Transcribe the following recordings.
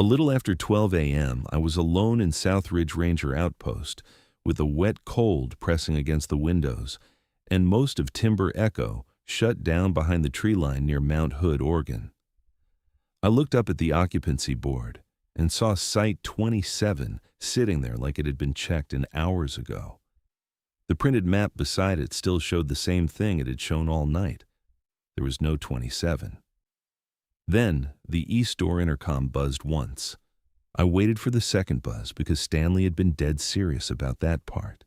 A little after 12 a.m., I was alone in Southridge Ranger outpost, with a wet cold pressing against the windows, and most of Timber Echo shut down behind the tree line near Mount Hood, Oregon. I looked up at the occupancy board and saw Site 27 sitting there like it had been checked in hours ago. The printed map beside it still showed the same thing it had shown all night. There was no 27. Then, the east door intercom buzzed once. I waited for the second buzz because Stanley had been dead serious about that part.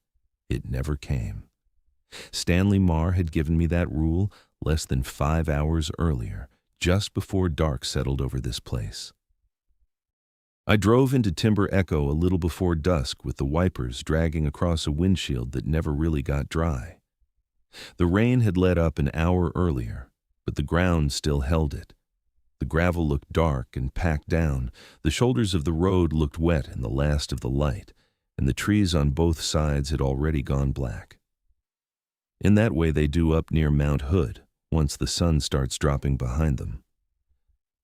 It never came. Stanley Marr had given me that rule less than 5 hours earlier, just before dark settled over this place. I drove into Timber Echo a little before dusk with the wipers dragging across a windshield that never really got dry. The rain had let up an hour earlier, but the ground still held it. The gravel looked dark and packed down, the shoulders of the road looked wet in the last of the light, and the trees on both sides had already gone black. In that way they do up near Mount Hood, once the sun starts dropping behind them.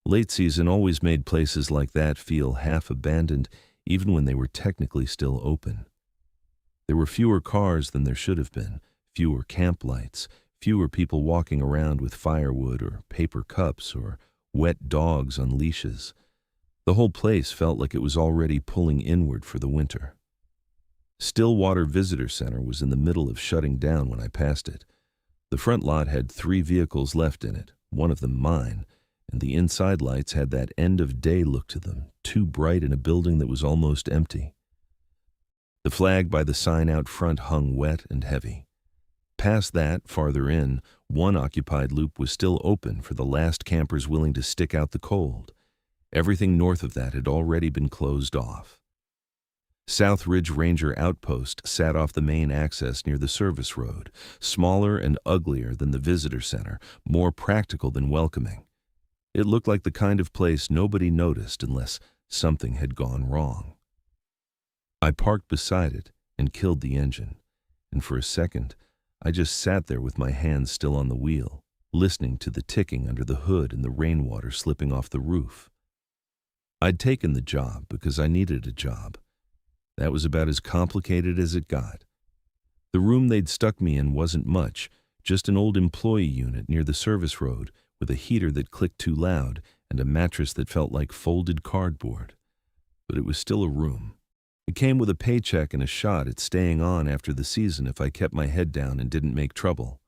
Late season always made places like that feel half abandoned, even when they were technically still open. There were fewer cars than there should have been, fewer camp lights, fewer people walking around with firewood or paper cups or wet dogs on leashes. The whole place felt like it was already pulling inward for the winter. Stillwater Visitor Center was in the middle of shutting down when I passed it. The front lot had 3 vehicles left in it, one of them mine, and the inside lights had that end-of-day look to them, too bright in a building that was almost empty. The flag by the sign out front hung wet and heavy. Past that, farther in, one occupied loop was still open for the last campers willing to stick out the cold. Everything north of that had already been closed off. Southridge Ranger Outpost sat off the main access near the service road, smaller and uglier than the visitor center, more practical than welcoming. It looked like the kind of place nobody noticed unless something had gone wrong. I parked beside it and killed the engine, and for a second, I just sat there with my hands still on the wheel, listening to the ticking under the hood and the rainwater slipping off the roof. I'd taken the job because I needed a job. That was about as complicated as it got. The room they'd stuck me in wasn't much, just an old employee unit near the service road with a heater that clicked too loud and a mattress that felt like folded cardboard. But it was still a room. It came with a paycheck and a shot at staying on after the season if I kept my head down and didn't make trouble.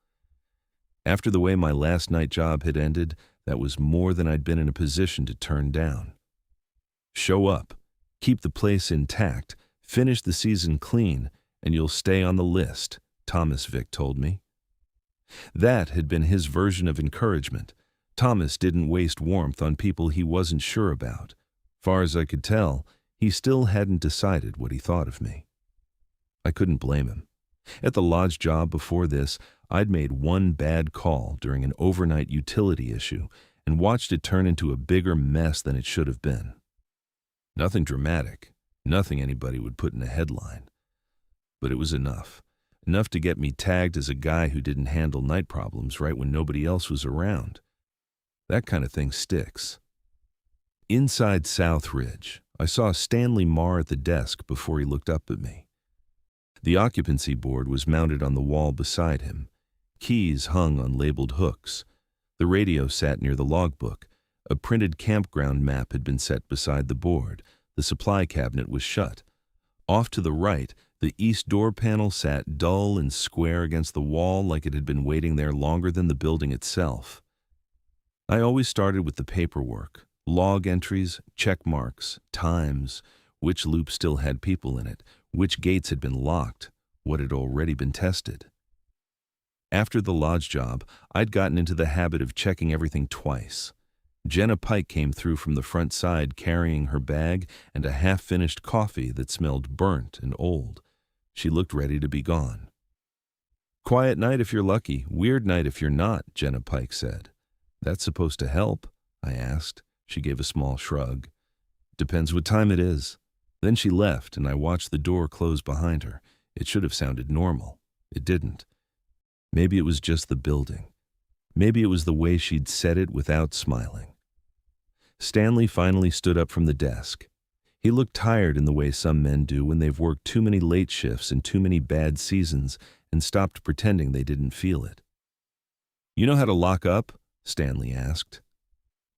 After the way my last night job had ended, that was more than I'd been in a position to turn down. Show up, keep the place intact, finish the season clean, and you'll stay on the list, Thomas Vick told me. That had been his version of encouragement. Thomas didn't waste warmth on people he wasn't sure about. Far as I could tell, he still hadn't decided what he thought of me. I couldn't blame him. At the lodge job before this, I'd made one bad call during an overnight utility issue and watched it turn into a bigger mess than it should have been. Nothing dramatic, nothing anybody would put in a headline. But it was enough to get me tagged as a guy who didn't handle night problems right when nobody else was around. That kind of thing sticks. Inside Southridge, I saw Stanley Marr at the desk before he looked up at me. The occupancy board was mounted on the wall beside him. Keys hung on labeled hooks. The radio sat near the logbook. A printed campground map had been set beside the board. The supply cabinet was shut. Off to the right, the east door panel sat dull and square against the wall like it had been waiting there longer than the building itself. I always started with the paperwork. Log entries, check marks, times, which loop still had people in it, which gates had been locked, what had already been tested. After the lodge job, I'd gotten into the habit of checking everything twice. Jenna Pike came through from the front side carrying her bag and a half-finished coffee that smelled burnt and old. She looked ready to be gone. "Quiet night if you're lucky, weird night if you're not," Jenna Pike said. "That's supposed to help?" I asked. She gave a small shrug. "Depends what time it is." Then she left, and I watched the door close behind her. It should have sounded normal. It didn't. Maybe it was just the building. Maybe it was the way she'd said it without smiling. Stanley finally stood up from the desk. He looked tired in the way some men do when they've worked too many late shifts and too many bad seasons and stopped pretending they didn't feel it. "You know how to lock up?" Stanley asked.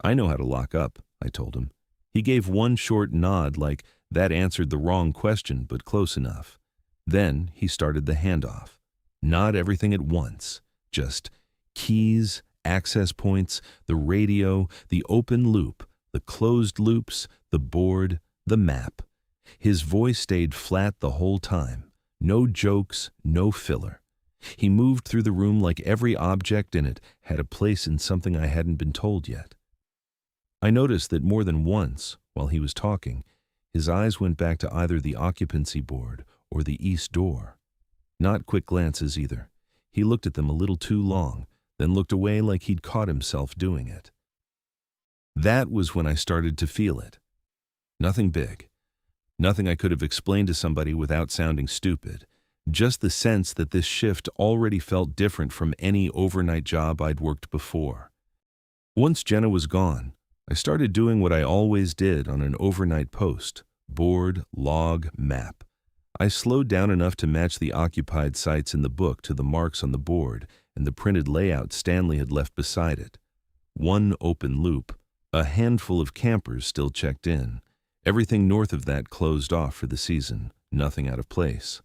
"I know how to lock up," I told him. He gave one short nod like that answered the wrong question, but close enough. Then he started the handoff. Not everything at once, just keys, access points, the radio, the open loop, the closed loops, the board, the map. His voice stayed flat the whole time. No jokes, no filler. He moved through the room like every object in it had a place in something I hadn't been told yet. I noticed that more than once, while he was talking, his eyes went back to either the occupancy board or the east door. Not quick glances either. He looked at them a little too long, then looked away like he'd caught himself doing it. That was when I started to feel it. Nothing big. Nothing I could have explained to somebody without sounding stupid. Just the sense that this shift already felt different from any overnight job I'd worked before. Once Jenna was gone, I started doing what I always did on an overnight post: board, log, map. I slowed down enough to match the occupied sites in the book to the marks on the board and the printed layout Stanley had left beside it. One open loop, a handful of campers still checked in. Everything north of that closed off for the season, nothing out of place.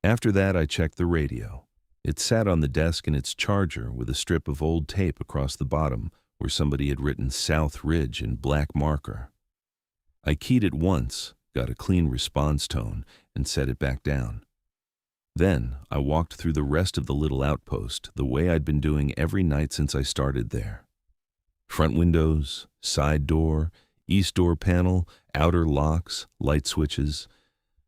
After that, I checked the radio. It sat on the desk in its charger with a strip of old tape across the bottom where somebody had written South Ridge in black marker. I keyed it once, got a clean response tone, and set it back down. Then I walked through the rest of the little outpost the way I'd been doing every night since I started there. Front windows, side door, east door panel, outer locks, light switches.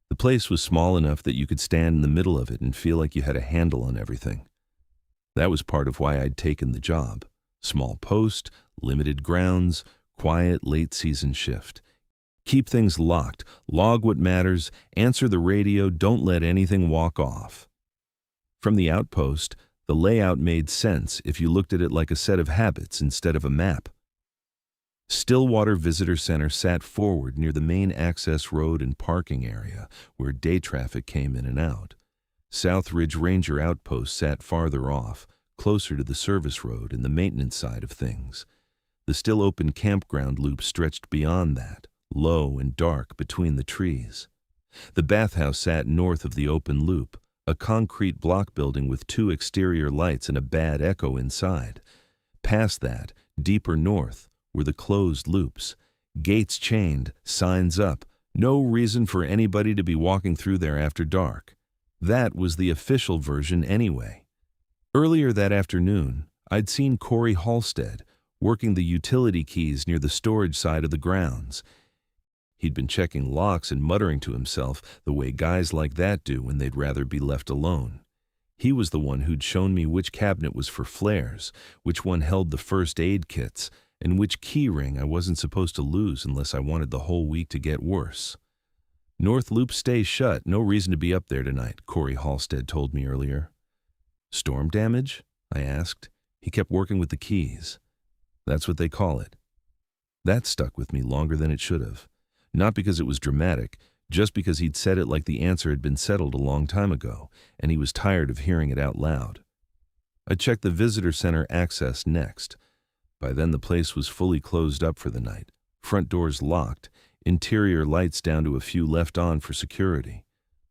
The place was small enough that you could stand in the middle of it and feel like you had a handle on everything. That was part of why I'd taken the job. Small post, limited grounds, quiet late-season shift. Keep things locked, log what matters, answer the radio, don't let anything walk off. From the outpost, the layout made sense if you looked at it like a set of habits instead of a map. Stillwater Visitor Center sat forward near the main access road and parking area where day traffic came in and out. South Ridge Ranger Outpost sat farther off, closer to the service road and the maintenance side of things. The still open campground loop stretched beyond that, low and dark between the trees. The bathhouse sat north of the open loop, a concrete block building with 2 exterior lights and a bad echo inside. Past that, deeper north, were the closed loops. Gates chained, signs up, no reason for anybody to be walking through there after dark. That was the official version anyway. Earlier that afternoon, I'd seen Corey Halstead working the utility keys near the storage side of the grounds. He'd been checking locks and muttering to himself the way guys like that do when they'd rather be left alone. He was the one who'd shown me which cabinet was for flares, which one held the first aid kits, and which key ring I wasn't supposed to lose unless I wanted the whole week to get worse. "North Loop stays shut, no reason to be up there tonight," Corey Halstead told me earlier. "Storm damage?" I asked. He kept working with the keys. "That's what they call it." That stuck with me longer than it should have. Not because it was dramatic, just because he'd said it like the answer had been settled a long time ago, and he was tired of hearing it out loud. I checked the visitor center access next. By then the place was fully closed up for the night, front doors locked, interior lights down to a few left on for security.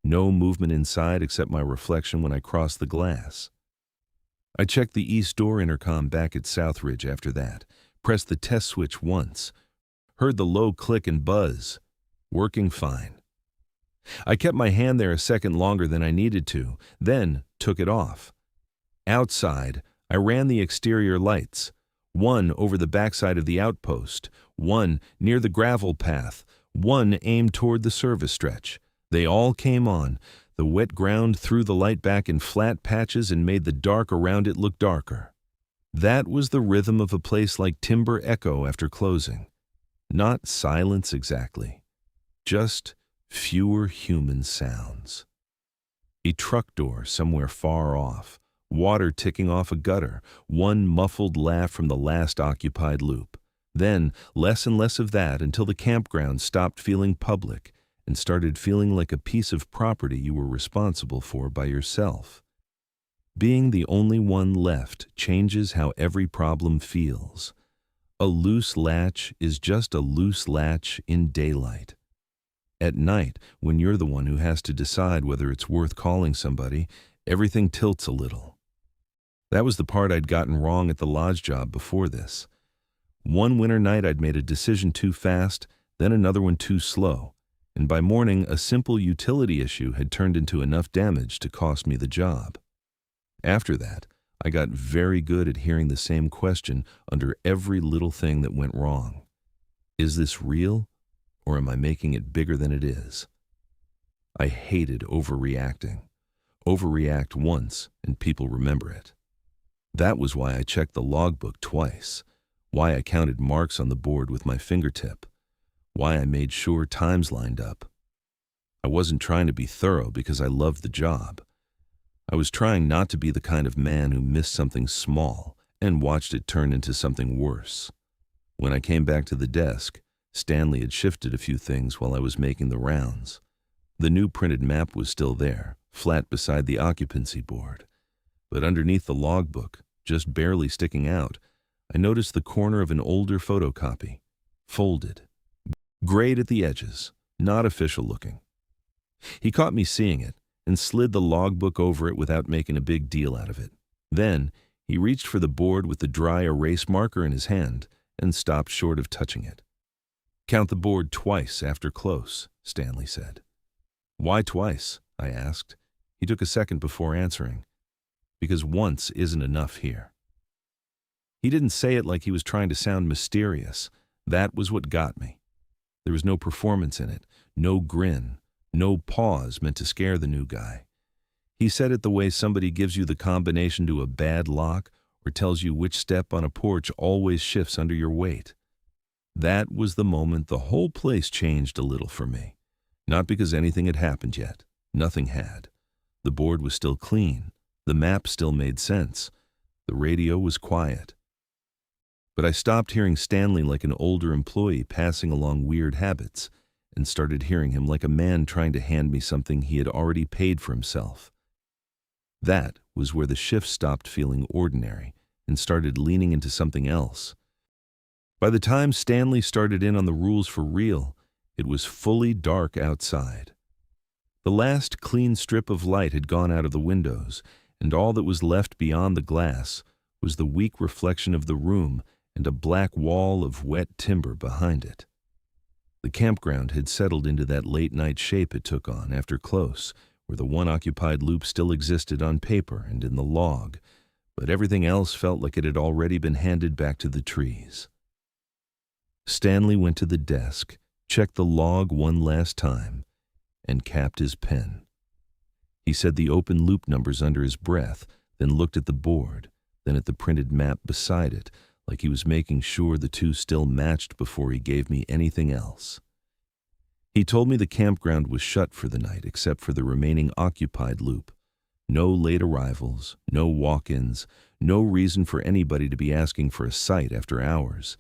No movement inside except my reflection when I crossed the glass. I checked the east door intercom back at Southridge after that, pressed the test switch once, heard the low click and buzz. Working fine. I kept my hand there a second longer than I needed to, then took it off. Outside, I ran the exterior lights. One over the backside of the outpost, one near the gravel path, one aimed toward the service stretch. They all came on. The wet ground threw the light back in flat patches and made the dark around it look darker. That was the rhythm of a place like Timber Echo after closing. Not silence exactly, just fewer human sounds. A truck door somewhere far off, water ticking off a gutter, one muffled laugh from the last occupied loop. Then, less and less of that until the campground stopped feeling public and started feeling like a piece of property you were responsible for by yourself. Being the only one left changes how every problem feels. A loose latch is just a loose latch in daylight. At night, when you're the one who has to decide whether it's worth calling somebody, everything tilts a little. That was the part I'd gotten wrong at the lodge job before this. One winter night I'd made a decision too fast, then another one too slow, and by morning a simple utility issue had turned into enough damage to cost me the job. After that, I got very good at hearing the same question under every little thing that went wrong. Is this real, or am I making it bigger than it is? I hated overreacting. Overreact once, and people remember it. That was why I checked the logbook twice, why I counted marks on the board with my fingertip, why I made sure times lined up. I wasn't trying to be thorough because I loved the job. I was trying not to be the kind of man who missed something small and watched it turn into something worse. When I came back to the desk, Stanley had shifted a few things while I was making the rounds. The new printed map was still there, flat beside the occupancy board. But underneath the logbook, just barely sticking out, I noticed the corner of an older photocopy, folded, grayed at the edges, not official looking. He caught me seeing it and slid the logbook over it without making a big deal out of it. Then, he reached for the board with the dry erase marker in his hand and stopped short of touching it. "Count the board twice after close," Stanley said. "Why twice?" I asked. He took a second before answering. "Because once isn't enough here." He didn't say it like he was trying to sound mysterious. That was what got me. There was no performance in it, no grin, no pause meant to scare the new guy. He said it the way somebody gives you the combination to a bad lock or tells you which step on a porch always shifts under your weight. That was the moment the whole place changed a little for me. Not because anything had happened yet. Nothing had. The board was still clean. The map still made sense. The radio was quiet. But I stopped hearing Stanley like an older employee passing along weird habits and started hearing him like a man trying to hand me something he had already paid for himself. That was where the shift stopped feeling ordinary and started leaning into something else. By the time Stanley started in on the rules for real, it was fully dark outside. The last clean strip of light had gone out of the windows, and all that was left beyond the glass was the weak reflection of the room and a black wall of wet timber behind it. The campground had settled into that late-night shape it took on after close, where the one occupied loop still existed on paper and in the log, but everything else felt like it had already been handed back to the trees. Stanley went to the desk, checked the log one last time, and capped his pen. He said the open loop numbers under his breath, then looked at the board, then at the printed map beside it, like he was making sure the two still matched before he gave me anything else. He told me the campground was shut for the night except for the remaining occupied loop. No late arrivals, no walk-ins, no reason for anybody to be asking for a site after hours.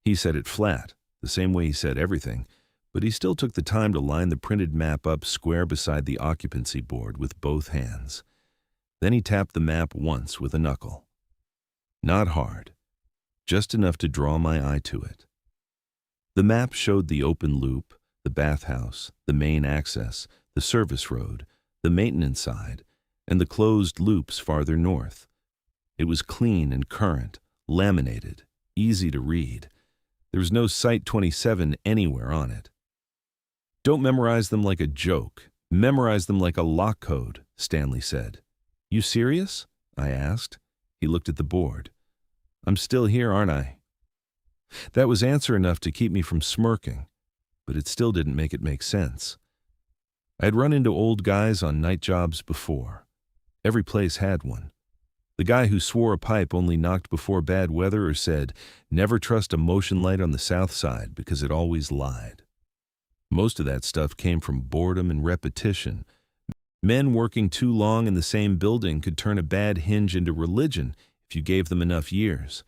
He said it flat, the same way he said everything, but he still took the time to line the printed map up square beside the occupancy board with both hands. Then he tapped the map once with a knuckle. Not hard, just enough to draw my eye to it. The map showed the open loop, the bathhouse, the main access, the service road, the maintenance side, and the closed loops farther north. It was clean and current, laminated, easy to read. There was no Site 27 anywhere on it. "Don't memorize them like a joke. Memorize them like a lock code," Stanley said. "You serious?" I asked. He looked at the board. "I'm still here, aren't I?" That was answer enough to keep me from smirking, but it still didn't make it make sense. I had run into old guys on night jobs before. Every place had one. The guy who swore a pipe only knocked before bad weather or said, "Never trust a motion light on the south side because it always lied." Most of that stuff came from boredom and repetition. Men working too long in the same building could turn a bad hinge into religion if you gave them enough years.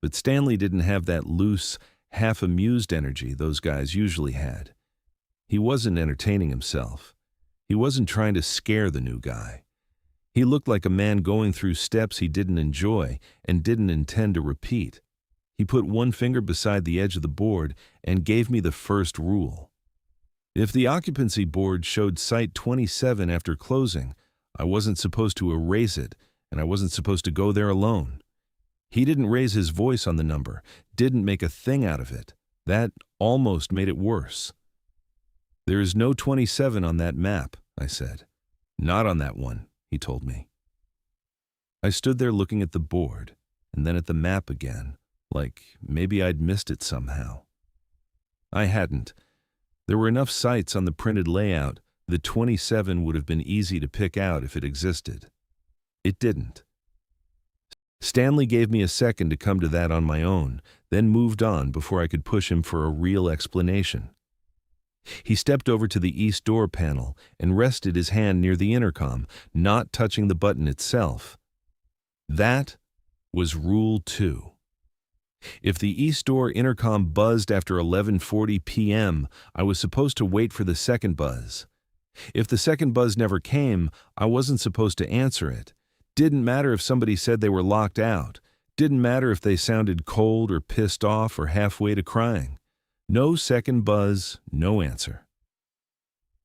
But Stanley didn't have that loose, half-amused energy those guys usually had. He wasn't entertaining himself. He wasn't trying to scare the new guy. He looked like a man going through steps he didn't enjoy and didn't intend to repeat. He put one finger beside the edge of the board and gave me the first rule. If the occupancy board showed site 27 after closing, I wasn't supposed to erase it, and I wasn't supposed to go there alone. He didn't raise his voice on the number, didn't make a thing out of it. That almost made it worse. "There is no 27 on that map," I said. "Not on that one," he told me. I stood there looking at the board, and then at the map again, like maybe I'd missed it somehow. I hadn't. There were enough sites on the printed layout that 27 would have been easy to pick out if it existed. It didn't. Stanley gave me a second to come to that on my own, then moved on before I could push him for a real explanation. He stepped over to the east door panel and rested his hand near the intercom, not touching the button itself. That was Rule 2. If the east door intercom buzzed after 11:40 p.m., I was supposed to wait for the second buzz. If the second buzz never came, I wasn't supposed to answer it. Didn't matter if somebody said they were locked out. Didn't matter if they sounded cold or pissed off or halfway to crying. No second buzz, no answer.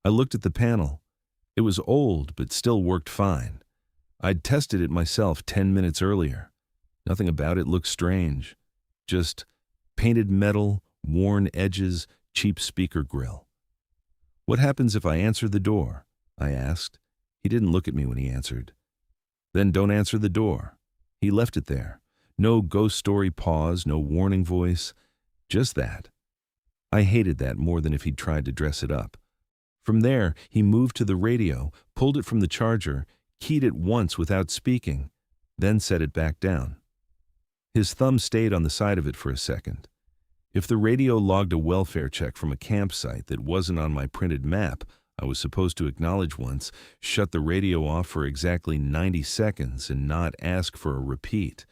I looked at the panel. It was old, but still worked fine. I'd tested it myself 10 minutes earlier. Nothing about it looked strange. Just painted metal, worn edges, cheap speaker grill. "What happens if I answer the door?" I asked. He didn't look at me when he answered. "Then don't answer the door." He left it there. No ghost story pause, no warning voice. Just that. I hated that more than if he'd tried to dress it up. From there, he moved to the radio, pulled it from the charger, keyed it once without speaking, then set it back down. His thumb stayed on the side of it for a second. If the radio logged a welfare check from a campsite that wasn't on my printed map, I was supposed to acknowledge once, shut the radio off for exactly 90 seconds and not ask for a repeat.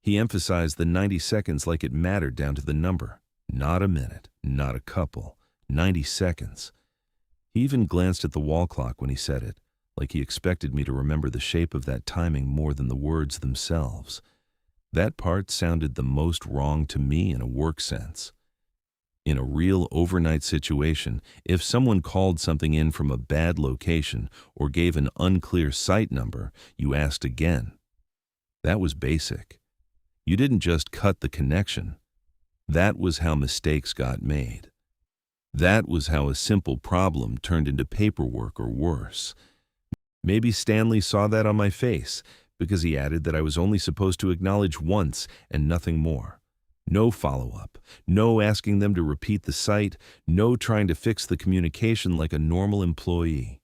He emphasized the 90 seconds like it mattered down to the number. Not a minute, not a couple, 90 seconds. He even glanced at the wall clock when he said it, like he expected me to remember the shape of that timing more than the words themselves. That part sounded the most wrong to me in a work sense. In a real overnight situation, if someone called something in from a bad location or gave an unclear site number, you asked again. That was basic. You didn't just cut the connection. That was how mistakes got made. That was how a simple problem turned into paperwork or worse. Maybe Stanley saw that on my face, because he added that I was only supposed to acknowledge once and nothing more. No follow-up, no asking them to repeat the site, no trying to fix the communication like a normal employee.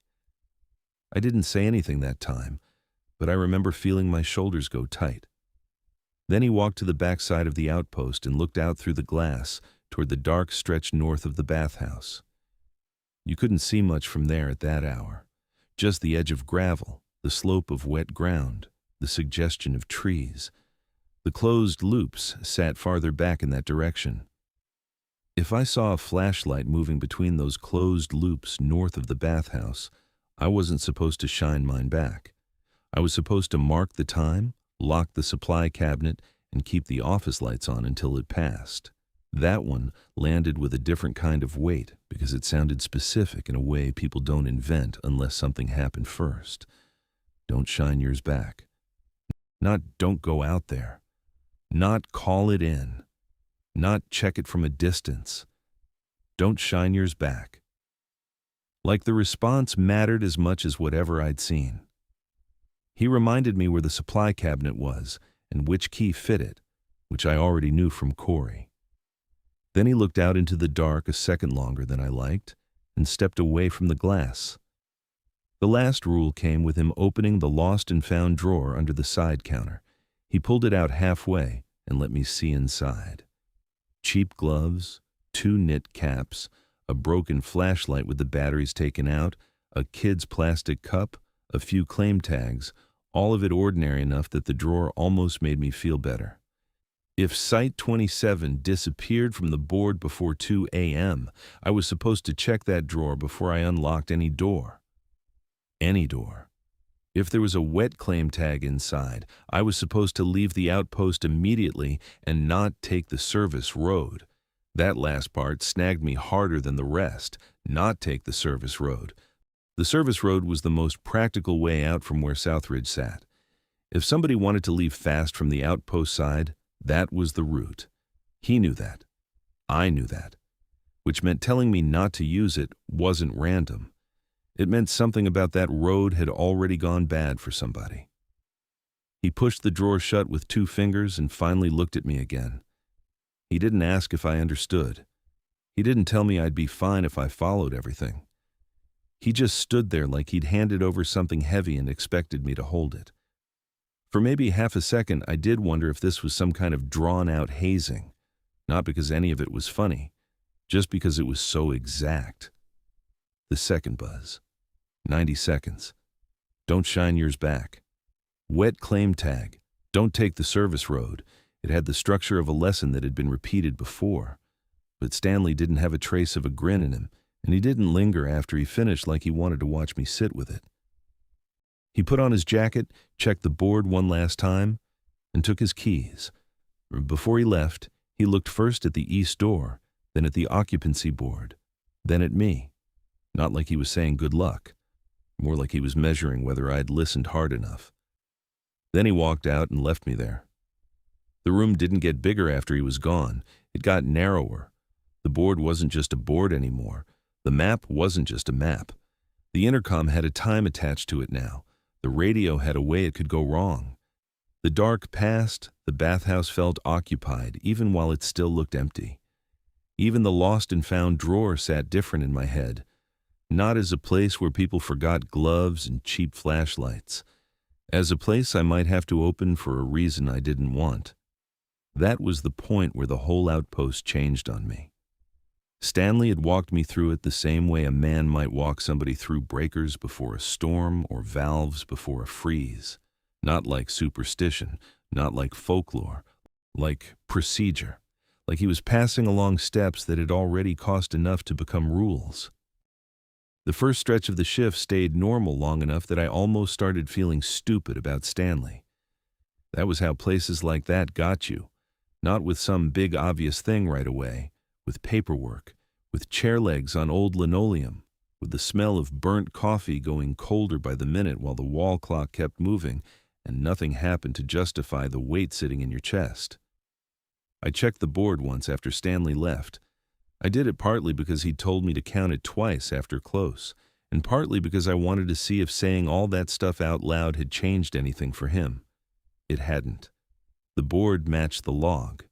I didn't say anything that time, but I remember feeling my shoulders go tight. Then he walked to the backside of the outpost and looked out through the glass toward the dark stretch north of the bathhouse. You couldn't see much from there at that hour, just the edge of gravel, the slope of wet ground, the suggestion of trees. The closed loops sat farther back in that direction. If I saw a flashlight moving between those closed loops north of the bathhouse, I wasn't supposed to shine mine back. I was supposed to mark the time, lock the supply cabinet, and keep the office lights on until it passed. That one landed with a different kind of weight because it sounded specific in a way people don't invent unless something happened first. Don't shine yours back. Not don't go out there. Not call it in. Not check it from a distance. Don't shine yours back. Like the response mattered as much as whatever I'd seen. He reminded me where the supply cabinet was and which key fit it, which I already knew from Corey. Then he looked out into the dark a second longer than I liked and stepped away from the glass. The last rule came with him opening the lost and found drawer under the side counter. He pulled it out halfway and let me see inside. Cheap gloves, 2 knit caps, a broken flashlight with the batteries taken out, a kid's plastic cup, a few claim tags, all of it ordinary enough that the drawer almost made me feel better. If Site 27 disappeared from the board before 2 a.m., I was supposed to check that drawer before I unlocked any door. Any door. If there was a wet claim tag inside, I was supposed to leave the outpost immediately and not take the service road. That last part snagged me harder than the rest, not take the service road. The service road was the most practical way out from where Southridge sat. If somebody wanted to leave fast from the outpost side, that was the route. He knew that. I knew that. Which meant telling me not to use it wasn't random. It meant something about that road had already gone bad for somebody. He pushed the drawer shut with 2 fingers and finally looked at me again. He didn't ask if I understood. He didn't tell me I'd be fine if I followed everything. He just stood there like he'd handed over something heavy and expected me to hold it. For maybe half a second, I did wonder if this was some kind of drawn-out hazing, not because any of it was funny, just because it was so exact. The second buzz. 90 seconds. Don't shine yours back. Wet claim tag. Don't take the service road. It had the structure of a lesson that had been repeated before. But Stanley didn't have a trace of a grin in him, and he didn't linger after he finished like he wanted to watch me sit with it. He put on his jacket, checked the board one last time, and took his keys. Before he left, he looked first at the east door, then at the occupancy board, then at me. Not like he was saying good luck, more like he was measuring whether I'd listened hard enough. Then he walked out and left me there. The room didn't get bigger after he was gone. It got narrower. The board wasn't just a board anymore. The map wasn't just a map. The intercom had a time attached to it now. The radio had a way it could go wrong. The dark passed, the bathhouse felt occupied, even while it still looked empty. Even the lost and found drawer sat different in my head. Not as a place where people forgot gloves and cheap flashlights. As a place I might have to open for a reason I didn't want. That was the point where the whole outpost changed on me. Stanley had walked me through it the same way a man might walk somebody through breakers before a storm or valves before a freeze. Not like superstition, not like folklore, like procedure. Like he was passing along steps that had already cost enough to become rules. The first stretch of the shift stayed normal long enough that I almost started feeling stupid about Stanley. That was how places like that got you. Not with some big obvious thing right away. With paperwork, with chair legs on old linoleum, with the smell of burnt coffee going colder by the minute while the wall clock kept moving and nothing happened to justify the weight sitting in your chest. I checked the board once after Stanley left. I did it partly because he'd told me to count it twice after close, and partly because I wanted to see if saying all that stuff out loud had changed anything for him. It hadn't. The board matched the log.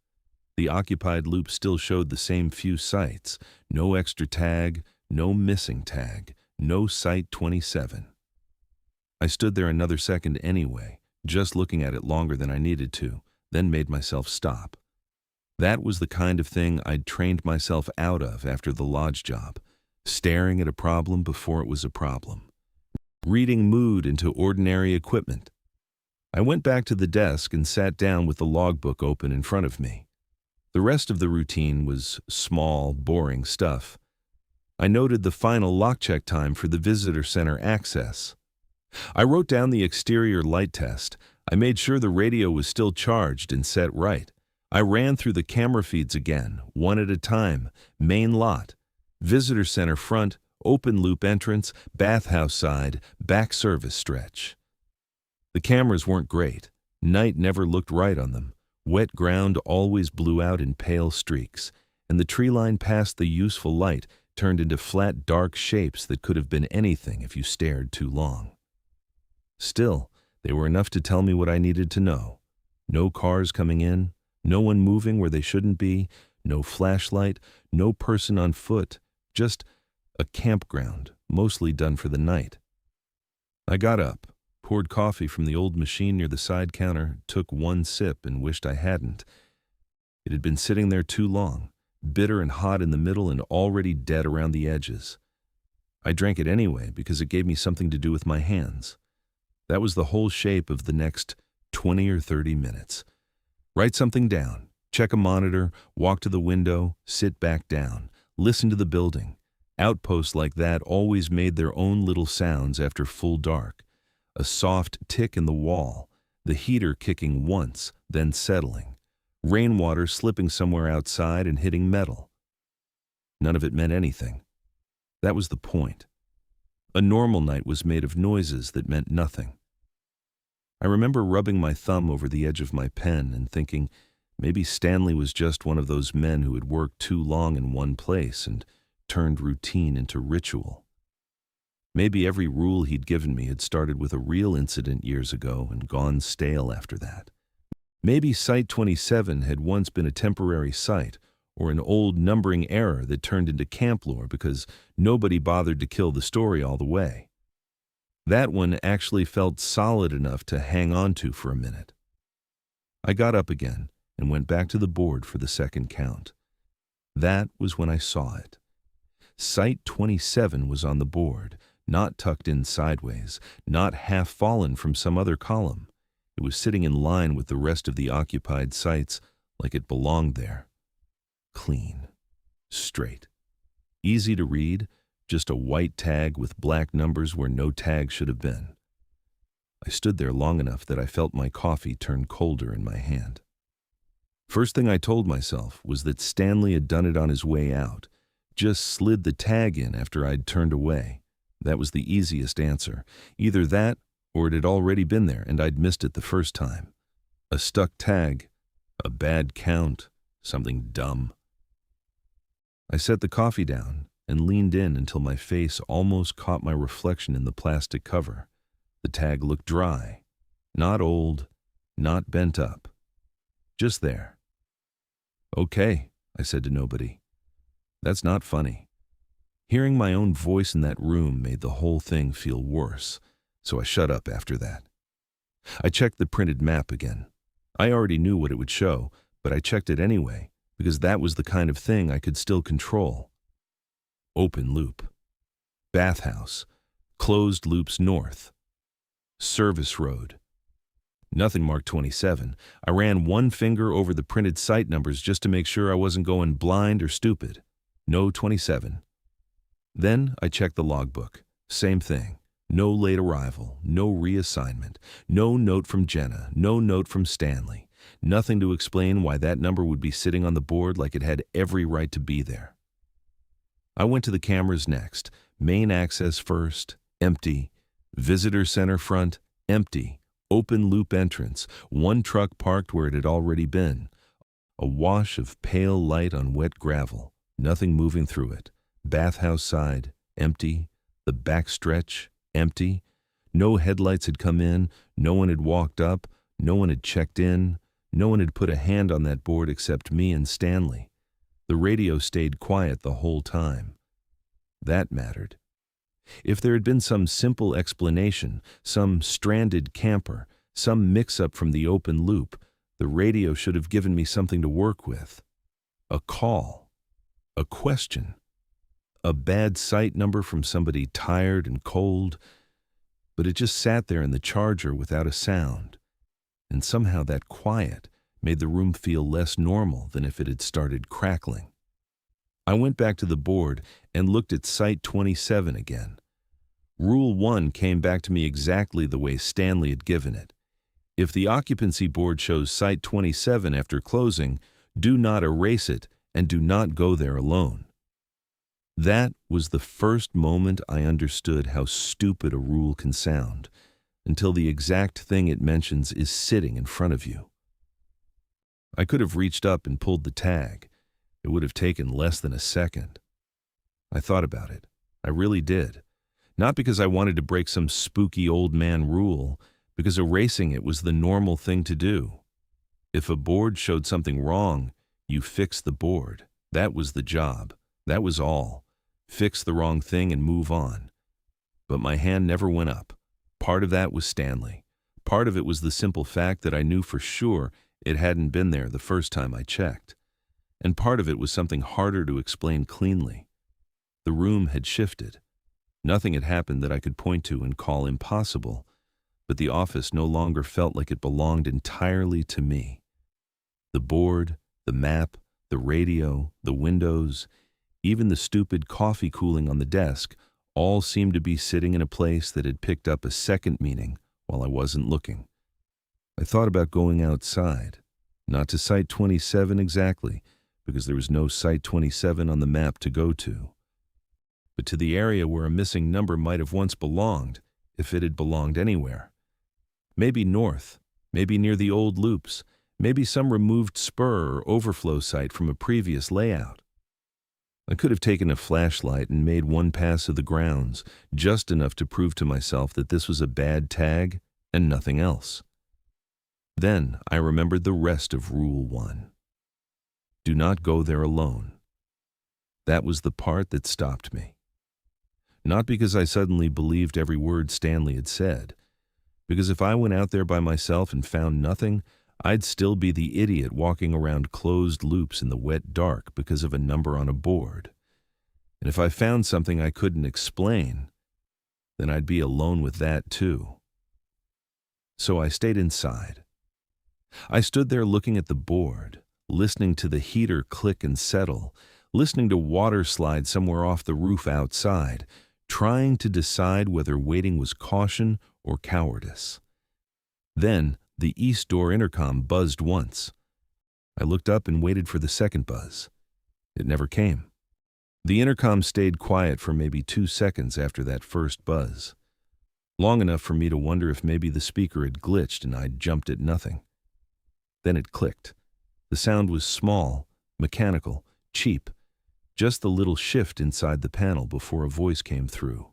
The occupied loop still showed the same few sites. No extra tag, no missing tag, no Site 27. I stood there another second anyway, just looking at it longer than I needed to, then made myself stop. That was the kind of thing I'd trained myself out of after the lodge job, staring at a problem before it was a problem. Reading mood into ordinary equipment. I went back to the desk and sat down with the logbook open in front of me. The rest of the routine was small, boring stuff. I noted the final lock check time for the visitor center access. I wrote down the exterior light test. I made sure the radio was still charged and set right. I ran through the camera feeds again, one at a time. Main lot, visitor center front, open loop entrance, bathhouse side, back service stretch. The cameras weren't great. Night never looked right on them. Wet ground always blew out in pale streaks, and the tree line past the useful light turned into flat, dark shapes that could have been anything if you stared too long. Still, they were enough to tell me what I needed to know. No cars coming in, no one moving where they shouldn't be, no flashlight, no person on foot, just a campground, mostly done for the night. I got up, poured coffee from the old machine near the side counter, took one sip and wished I hadn't. It had been sitting there too long, bitter and hot in the middle and already dead around the edges. I drank it anyway because it gave me something to do with my hands. That was the whole shape of the next 20 or 30 minutes. Write something down, Check a monitor, walk to the window, sit back down, listen to the building. Outposts like that always made their own little sounds after full dark. A soft tick in the wall, the heater kicking once, then settling. Rainwater slipping somewhere outside and hitting metal. None of it meant anything. That was the point. A normal night was made of noises that meant nothing. I remember rubbing my thumb over the edge of my pen and thinking maybe Stanley was just one of those men who had worked too long in one place and turned routine into ritual. Maybe every rule he'd given me had started with a real incident years ago and gone stale after that. Maybe Site 27 had once been a temporary site, or an old numbering error that turned into camp lore because nobody bothered to kill the story all the way. That one actually felt solid enough to hang on to for a minute. I got up again and went back to the board for the second count. That was when I saw it. Site 27 was on the board, not tucked in sideways, not half fallen from some other column. It was sitting in line with the rest of the occupied sites like it belonged there. Clean. Straight. Easy to read, just a white tag with black numbers where no tag should have been. I stood there long enough that I felt my coffee turn colder in my hand. First thing I told myself was that Stanley had done it on his way out, just slid the tag in after I'd turned away. That was the easiest answer. Either that, or it had already been there and I'd missed it the first time. A stuck tag, a bad count, something dumb. I set the coffee down and leaned in until my face almost caught my reflection in the plastic cover. The tag looked dry, not old, not bent up. Just there. Okay, I said to nobody. That's not funny. Hearing my own voice in that room made the whole thing feel worse, so I shut up after that. I checked the printed map again. I already knew what it would show, but I checked it anyway, because that was the kind of thing I could still control. Open loop. Bathhouse. Closed loops north. Service road. Nothing marked 27. I ran one finger over the printed site numbers just to make sure I wasn't going blind or stupid. No 27. Then I checked the logbook. Same thing. No late arrival, no reassignment, no note from Jenna, no note from Stanley. Nothing to explain why that number would be sitting on the board like it had every right to be there. I went to the cameras next. Main access first, empty. Visitor center front, empty. Open loop entrance, one truck parked where it had already been. A wash of pale light on wet gravel, nothing moving through it. Bathhouse side, empty. The back stretch, empty. No headlights had come in, no one had walked up, no one had checked in, no one had put a hand on that board except me and Stanley. The radio stayed quiet the whole time. That mattered. If there had been some simple explanation, some stranded camper, some mix-up from the open loop, the radio should have given me something to work with. A call. A question. A bad site number from somebody tired and cold, but it just sat there in the charger without a sound. And somehow that quiet made the room feel less normal than if it had started crackling. I went back to the board and looked at Site 27 again. Rule 1 came back to me exactly the way Stanley had given it. If the occupancy board shows Site 27 after closing, do not erase it and do not go there alone. That was the first moment I understood how stupid a rule can sound, until the exact thing it mentions is sitting in front of you. I could have reached up and pulled the tag. It would have taken less than a second. I thought about it. I really did. Not because I wanted to break some spooky old man rule, because erasing it was the normal thing to do. If a board showed something wrong, you fix the board. That was the job. That was all. Fix the wrong thing and move on. But my hand never went up. Part of that was Stanley. Part of it was the simple fact that I knew for sure it hadn't been there the first time I checked. And part of it was something harder to explain cleanly. The room had shifted. Nothing had happened that I could point to and call impossible, but the office no longer felt like it belonged entirely to me. The board, The map, the radio, the windows, even the stupid coffee cooling on the desk, all seemed to be sitting in a place that had picked up a second meaning while I wasn't looking. I thought about going outside, not to Site 27 exactly, because there was no Site 27 on the map to go to, but to the area where a missing number might have once belonged, if it had belonged anywhere. Maybe north, maybe near the old loops, maybe some removed spur or overflow site from a previous layout. I could have taken a flashlight and made one pass of the grounds, just enough to prove to myself that this was a bad tag and nothing else. Then I remembered the rest of Rule 1. Do not go there alone. That was the part that stopped me. Not because I suddenly believed every word Stanley had said, because if I went out there by myself and found nothing, I'd still be the idiot walking around closed loops in the wet dark because of a number on a board. And if I found something I couldn't explain, then I'd be alone with that too. So I stayed inside. I stood there looking at the board, listening to the heater click and settle, listening to water slide somewhere off the roof outside, trying to decide whether waiting was caution or cowardice. Then the east door intercom buzzed once. I looked up and waited for the second buzz. It never came. The intercom stayed quiet for maybe 2 seconds after that first buzz, long enough for me to wonder if maybe the speaker had glitched and I'd jumped at nothing. Then it clicked. The sound was small, mechanical, cheap, just the little shift inside the panel before a voice came through.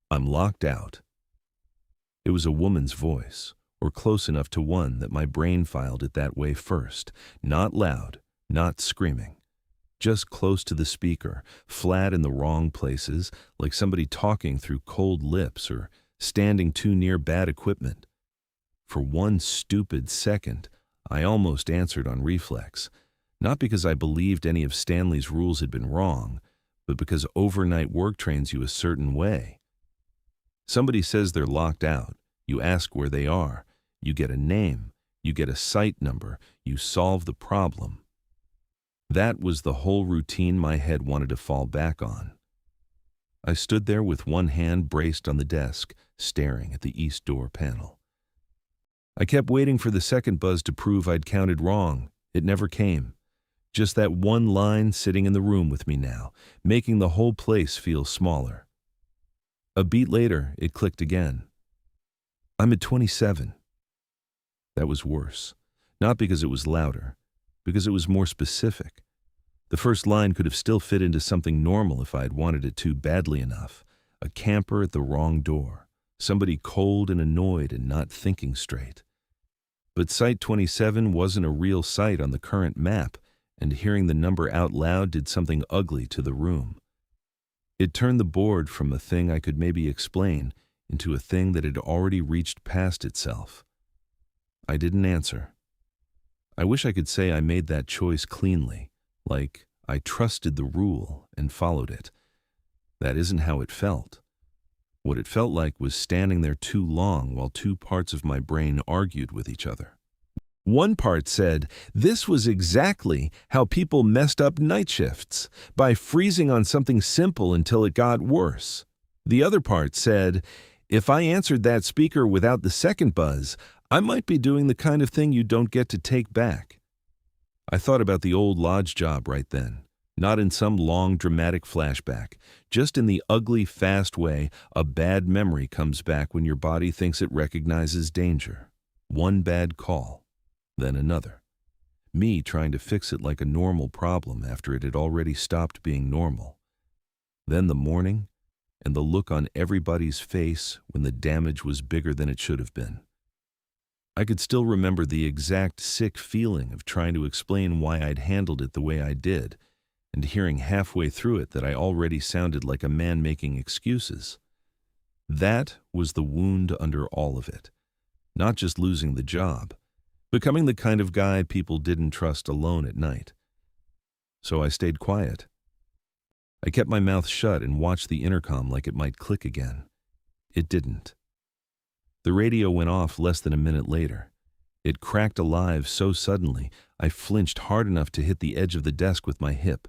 I'm locked out. It was a woman's voice, or close enough to one that my brain filed it that way first. Not loud, not screaming. Just close to the speaker, flat in the wrong places, like somebody talking through cold lips or standing too near bad equipment. For one stupid second, I almost answered on reflex, not because I believed any of Stanley's rules had been wrong, but because overnight work trains you a certain way. Somebody says they're locked out, you ask where they are, you get a name, you get a site number, you solve the problem. That was the whole routine my head wanted to fall back on. I stood there with one hand braced on the desk, staring at the east door panel. I kept waiting for the second buzz to prove I'd counted wrong. It never came. Just that one line sitting in the room with me now, making the whole place feel smaller. A beat later, it clicked again. I'm at 27. That was worse. Not because it was louder, because it was more specific. The first line could have still fit into something normal if I had wanted it to badly enough. A camper at the wrong door. Somebody cold and annoyed and not thinking straight. But Site 27 wasn't a real site on the current map, and hearing the number out loud did something ugly to the room. It turned the board from a thing I could maybe explain into a thing that had already reached past itself. I didn't answer. I wish I could say I made that choice cleanly, like I trusted the rule and followed it. That isn't how it felt. What it felt like was standing there too long while two parts of my brain argued with each other. One part said, this was exactly how people messed up night shifts, by freezing on something simple until it got worse. The other part said, if I answered that speaker without the second buzz, I might be doing the kind of thing you don't get to take back. I thought about the old lodge job right then, not in some long dramatic flashback, just in the ugly, fast way a bad memory comes back when your body thinks it recognizes danger. One bad call. Then another. Me trying to fix it like a normal problem after it had already stopped being normal. Then the morning, and the look on everybody's face when the damage was bigger than it should have been. I could still remember the exact sick feeling of trying to explain why I'd handled it the way I did, and hearing halfway through it that I already sounded like a man making excuses. That was the wound under all of it. Not just losing the job, becoming the kind of guy people didn't trust alone at night. So I stayed quiet. I kept my mouth shut and watched the intercom like it might click again. It didn't. The radio went off less than a minute later. It cracked alive so suddenly, I flinched hard enough to hit the edge of the desk with my hip.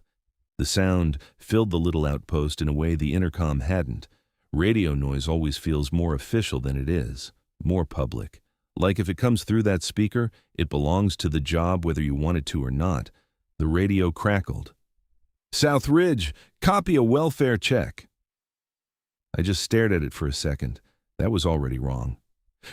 The sound filled the little outpost in a way the intercom hadn't. Radio noise always feels more official than it is, more public. Like if it comes through that speaker, it belongs to the job whether you want it to or not. The radio crackled. "South Ridge, copy a welfare check." I just stared at it for a second. That was already wrong.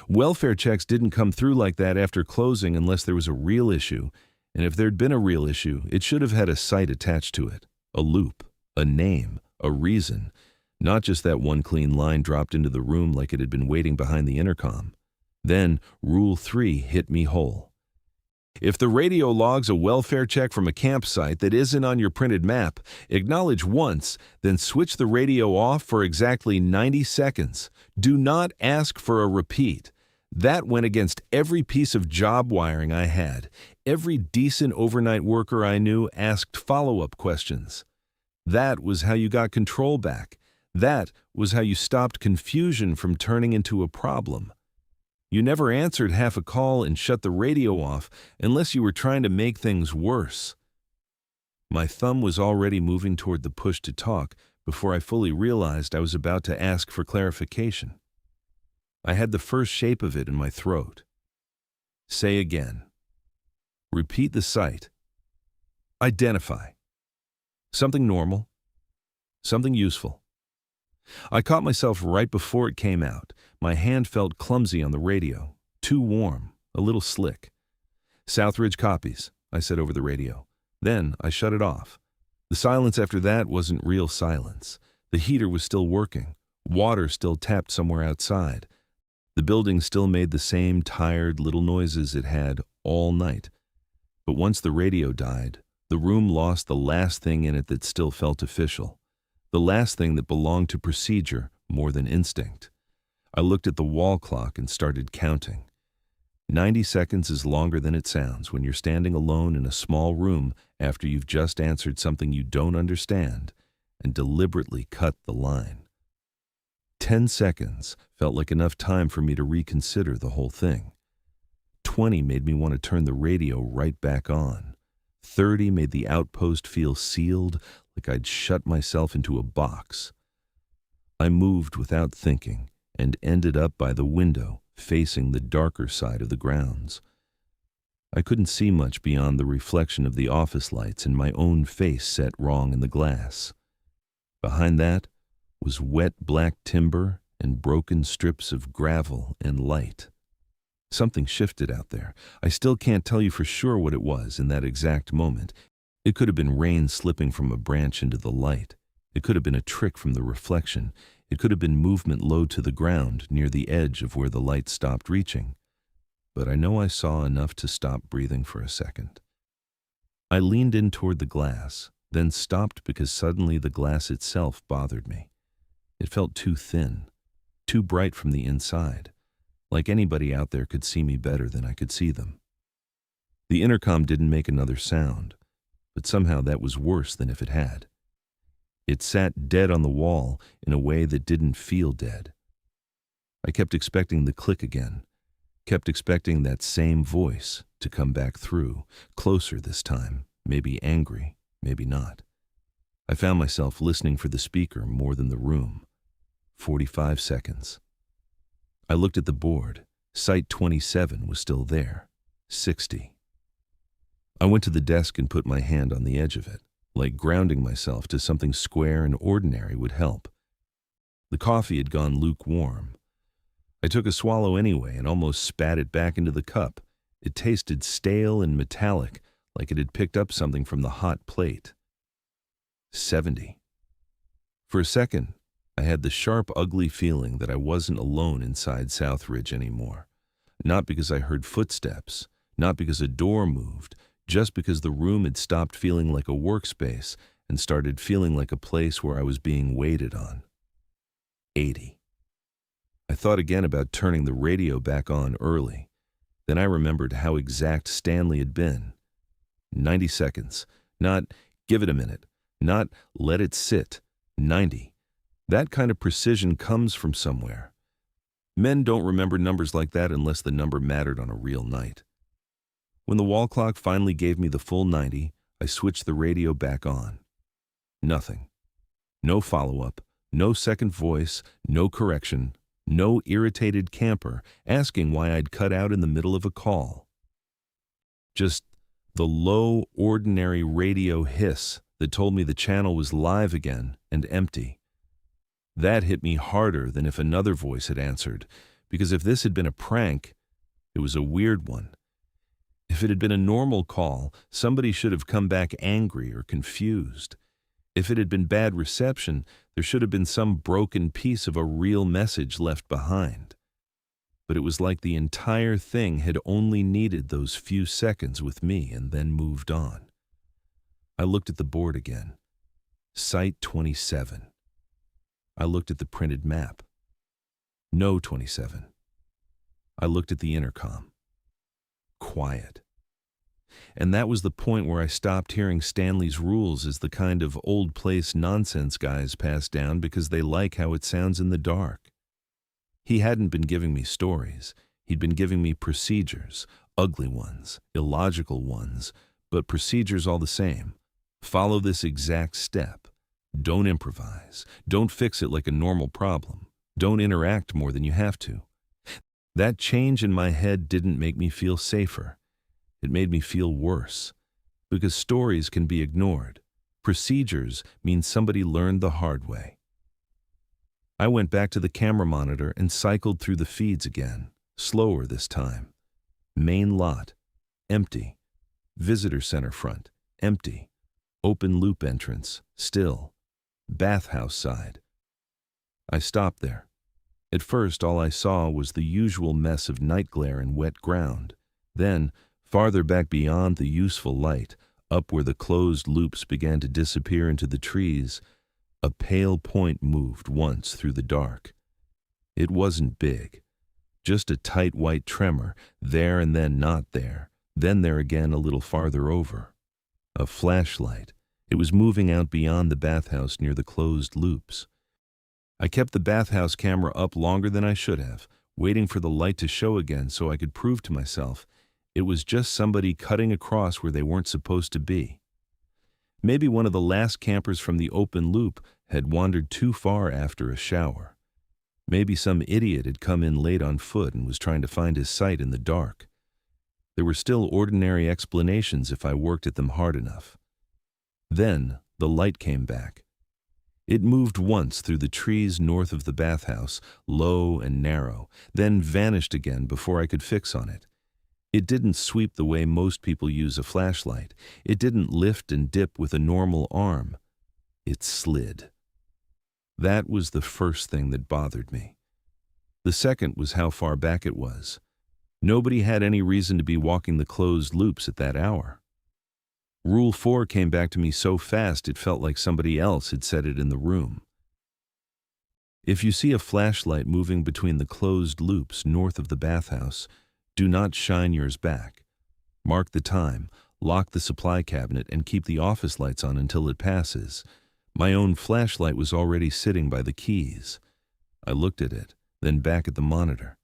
Welfare checks didn't come through like that after closing unless there was a real issue, and if there'd been a real issue, it should have had a site attached to it, a loop, a name, a reason, not just that one clean line dropped into the room like it had been waiting behind the intercom. Then Rule 3 hit me whole. If the radio logs a welfare check from a campsite that isn't on your printed map, acknowledge once, then switch the radio off for exactly 90 seconds. Do not ask for a repeat. That went against every piece of job wiring I had. Every decent overnight worker I knew asked follow-up questions. That was how you got control back. That was how you stopped confusion from turning into a problem. You never answered half a call and shut the radio off unless you were trying to make things worse. My thumb was already moving toward the push to talk before I fully realized I was about to ask for clarification. I had the first shape of it in my throat. Say again. Repeat the site. Identify. Something normal. Something useful. I caught myself right before it came out. My hand felt clumsy on the radio, too warm, a little slick. "Southridge copies," I said over the radio. Then I shut it off. The silence after that wasn't real silence. The heater was still working. Water still tapped somewhere outside. The building still made the same tired little noises it had all night. But once the radio died, the room lost the last thing in it that still felt official. The last thing that belonged to procedure more than instinct. I looked at the wall clock and started counting. 90 seconds is longer than it sounds when you're standing alone in a small room after you've just answered something you don't understand and deliberately cut the line. 10 seconds felt like enough time for me to reconsider the whole thing. 20 made me want to turn the radio right back on. 30 made the outpost feel sealed, like I'd shut myself into a box. I moved without thinking and ended up by the window, facing the darker side of the grounds. I couldn't see much beyond the reflection of the office lights and my own face set wrong in the glass. Behind that was wet black timber and broken strips of gravel and light. Something shifted out there. I still can't tell you for sure what it was in that exact moment. It could have been rain slipping from a branch into the light. It could have been a trick from the reflection. It could have been movement low to the ground near the edge of where the light stopped reaching. But I know I saw enough to stop breathing for a second. I leaned in toward the glass, then stopped because suddenly the glass itself bothered me. It felt too thin, too bright from the inside. Like anybody out there could see me better than I could see them. The intercom didn't make another sound, but somehow that was worse than if it had. It sat dead on the wall in a way that didn't feel dead. I kept expecting the click again, kept expecting that same voice to come back through, closer this time, maybe angry, maybe not. I found myself listening for the speaker more than the room. 45 seconds. I looked at the board. Site 27 was still there. 60. I went to the desk and put my hand on the edge of it, like grounding myself to something square and ordinary would help. The coffee had gone lukewarm. I took a swallow anyway and almost spat it back into the cup. It tasted stale and metallic, like it had picked up something from the hot plate. 70. For a second, I had the sharp, ugly feeling that I wasn't alone inside Southridge anymore. Not because I heard footsteps, not because a door moved, just because the room had stopped feeling like a workspace and started feeling like a place where I was being waited on. 80. I thought again about turning the radio back on early. Then I remembered how exact Stanley had been. 90 seconds. Not give it a minute. Not let it sit. 90. That kind of precision comes from somewhere. Men don't remember numbers like that unless the number mattered on a real night. When the wall clock finally gave me the full 90, I switched the radio back on. Nothing. No follow-up, no second voice, no correction, no irritated camper asking why I'd cut out in the middle of a call. Just the low, ordinary radio hiss that told me the channel was live again and empty. That hit me harder than if another voice had answered, because if this had been a prank, it was a weird one. If it had been a normal call, somebody should have come back angry or confused. If it had been bad reception, there should have been some broken piece of a real message left behind. But it was like the entire thing had only needed those few seconds with me and then moved on. I looked at the board again. Site 27. I looked at the printed map. No 27. I looked at the intercom. Quiet. And that was the point where I stopped hearing Stanley's rules as the kind of old place nonsense guys pass down because they like how it sounds in the dark. He hadn't been giving me stories. He'd been giving me procedures, ugly ones, illogical ones, but procedures all the same. Follow this exact step. Don't improvise. Don't fix it like a normal problem. Don't interact more than you have to. That change in my head didn't make me feel safer. It made me feel worse. Because stories can be ignored. Procedures mean somebody learned the hard way. I went back to the camera monitor and cycled through the feeds again, slower this time. Main lot, empty. Visitor center front, empty. Open loop entrance, still. Bathhouse side. I stopped there. At first, all I saw was the usual mess of night glare and wet ground. Then, farther back beyond the useful light, up where the closed loops began to disappear into the trees, a pale point moved once through the dark. It wasn't big. Just a tight white tremor, there and then not there, then there again a little farther over. A flashlight. It was moving out beyond the bathhouse near the closed loops. I kept the bathhouse camera up longer than I should have, waiting for the light to show again so I could prove to myself it was just somebody cutting across where they weren't supposed to be. Maybe one of the last campers from the open loop had wandered too far after a shower. Maybe some idiot had come in late on foot and was trying to find his site in the dark. There were still ordinary explanations if I worked at them hard enough. Then the light came back. It moved once through the trees north of the bathhouse, low and narrow, then vanished again before I could fix on it. It didn't sweep the way most people use a flashlight. It didn't lift and dip with a normal arm. It slid. That was the first thing that bothered me. The second was how far back it was. Nobody had any reason to be walking the closed loops at that hour. Rule 4 came back to me so fast it felt like somebody else had said it in the room. If you see a flashlight moving between the closed loops north of the bathhouse, do not shine yours back. Mark the time, lock the supply cabinet, and keep the office lights on until it passes. My own flashlight was already sitting by the keys. I looked at it, then back at the monitor.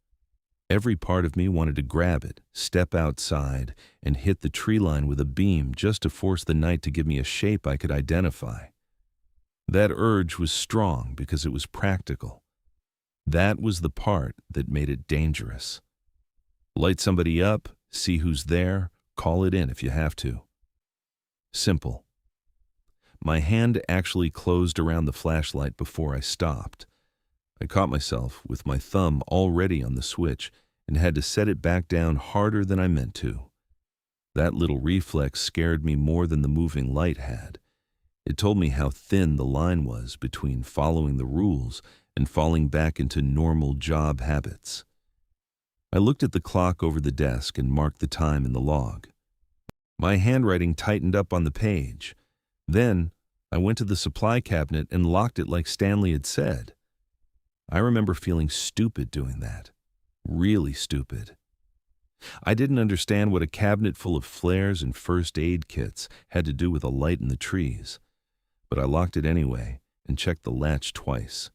Every part of me wanted to grab it, step outside, and hit the tree line with a beam just to force the night to give me a shape I could identify. That urge was strong because it was practical. That was the part that made it dangerous. Light somebody up, see who's there, call it in if you have to. Simple. My hand actually closed around the flashlight before I stopped. I caught myself with my thumb already on the switch and had to set it back down harder than I meant to. That little reflex scared me more than the moving light had. It told me how thin the line was between following the rules and falling back into normal job habits. I looked at the clock over the desk and marked the time in the log. My handwriting tightened up on the page. Then I went to the supply cabinet and locked it like Stanley had said. I remember feeling stupid doing that. Really stupid. I didn't understand what a cabinet full of flares and first aid kits had to do with a light in the trees. But I locked it anyway and checked the latch twice.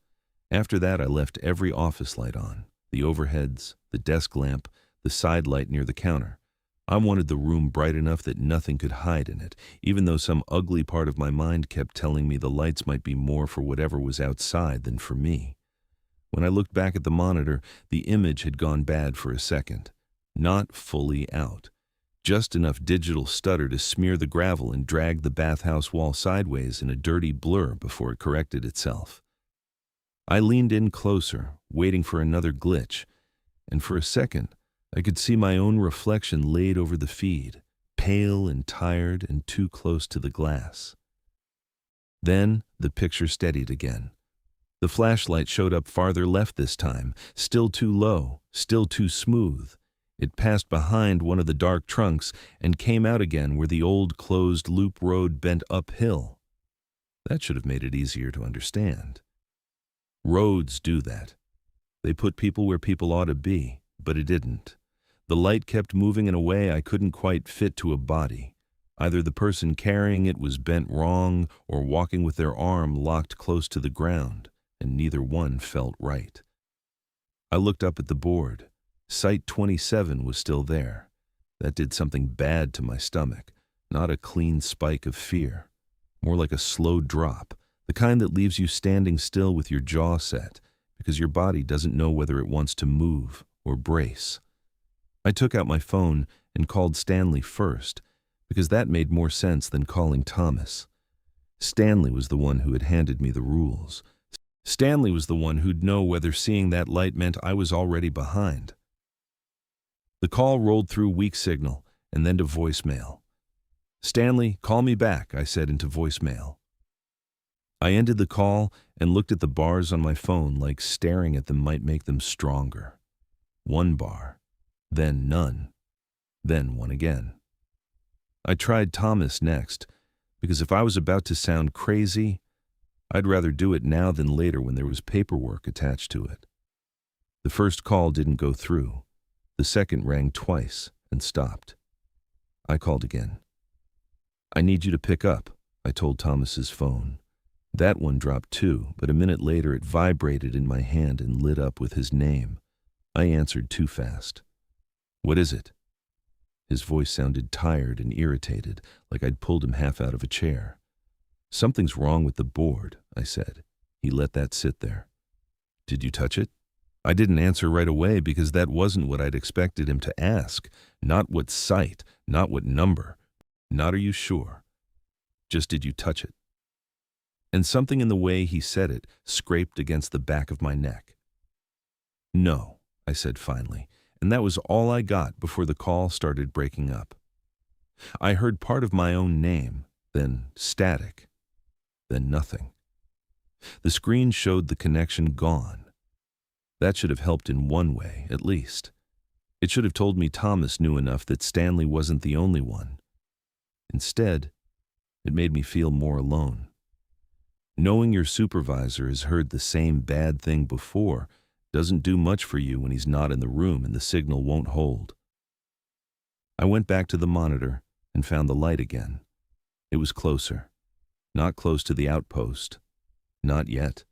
After that, I left every office light on, the overheads, the desk lamp, the side light near the counter. I wanted the room bright enough that nothing could hide in it, even though some ugly part of my mind kept telling me the lights might be more for whatever was outside than for me. When I looked back at the monitor, the image had gone bad for a second. Not fully out. Just enough digital stutter to smear the gravel and drag the bathhouse wall sideways in a dirty blur before it corrected itself. I leaned in closer, waiting for another glitch, and for a second, I could see my own reflection laid over the feed, pale and tired and too close to the glass. Then the picture steadied again. The flashlight showed up farther left this time, still too low, still too smooth. It passed behind one of the dark trunks and came out again where the old closed loop road bent uphill. That should have made it easier to understand. Roads do that. They put people where people ought to be, but it didn't. The light kept moving in a way I couldn't quite fit to a body. Either the person carrying it was bent wrong or walking with their arm locked close to the ground, and neither one felt right. I looked up at the board. Site 27 was still there. That did something bad to my stomach, not a clean spike of fear. More like a slow drop, the kind that leaves you standing still with your jaw set, because your body doesn't know whether it wants to move or brace. I took out my phone and called Stanley first, because that made more sense than calling Thomas. Stanley was the one who had handed me the rules. Stanley was the one who'd know whether seeing that light meant I was already behind. The call rolled through weak signal and then to voicemail. "Stanley, call me back," I said into voicemail. I ended the call and looked at the bars on my phone like staring at them might make them stronger. One bar, then none, then one again. I tried Thomas next, because if I was about to sound crazy, I'd rather do it now than later when there was paperwork attached to it. The first call didn't go through. The second rang twice and stopped. I called again. "I need you to pick up," I told Thomas's phone. That one dropped too, but a minute later it vibrated in my hand and lit up with his name. I answered too fast. "What is it?" His voice sounded tired and irritated, like I'd pulled him half out of a chair. "Something's wrong with the board," I said. He let that sit there. "Did you touch it?" I didn't answer right away because that wasn't what I'd expected him to ask. Not what site, not what number. Not "are you sure?" Just "did you touch it?" And something in the way he said it scraped against the back of my neck. "No," I said finally, and that was all I got before the call started breaking up. I heard part of my own name, then static, then nothing. The screen showed the connection gone. That should have helped in one way, at least. It should have told me Thomas knew enough that Stanley wasn't the only one. Instead, it made me feel more alone. Knowing your supervisor has heard the same bad thing before doesn't do much for you when he's not in the room and the signal won't hold. I went back to the monitor and found the light again. It was closer. Not close to the outpost. Not yet.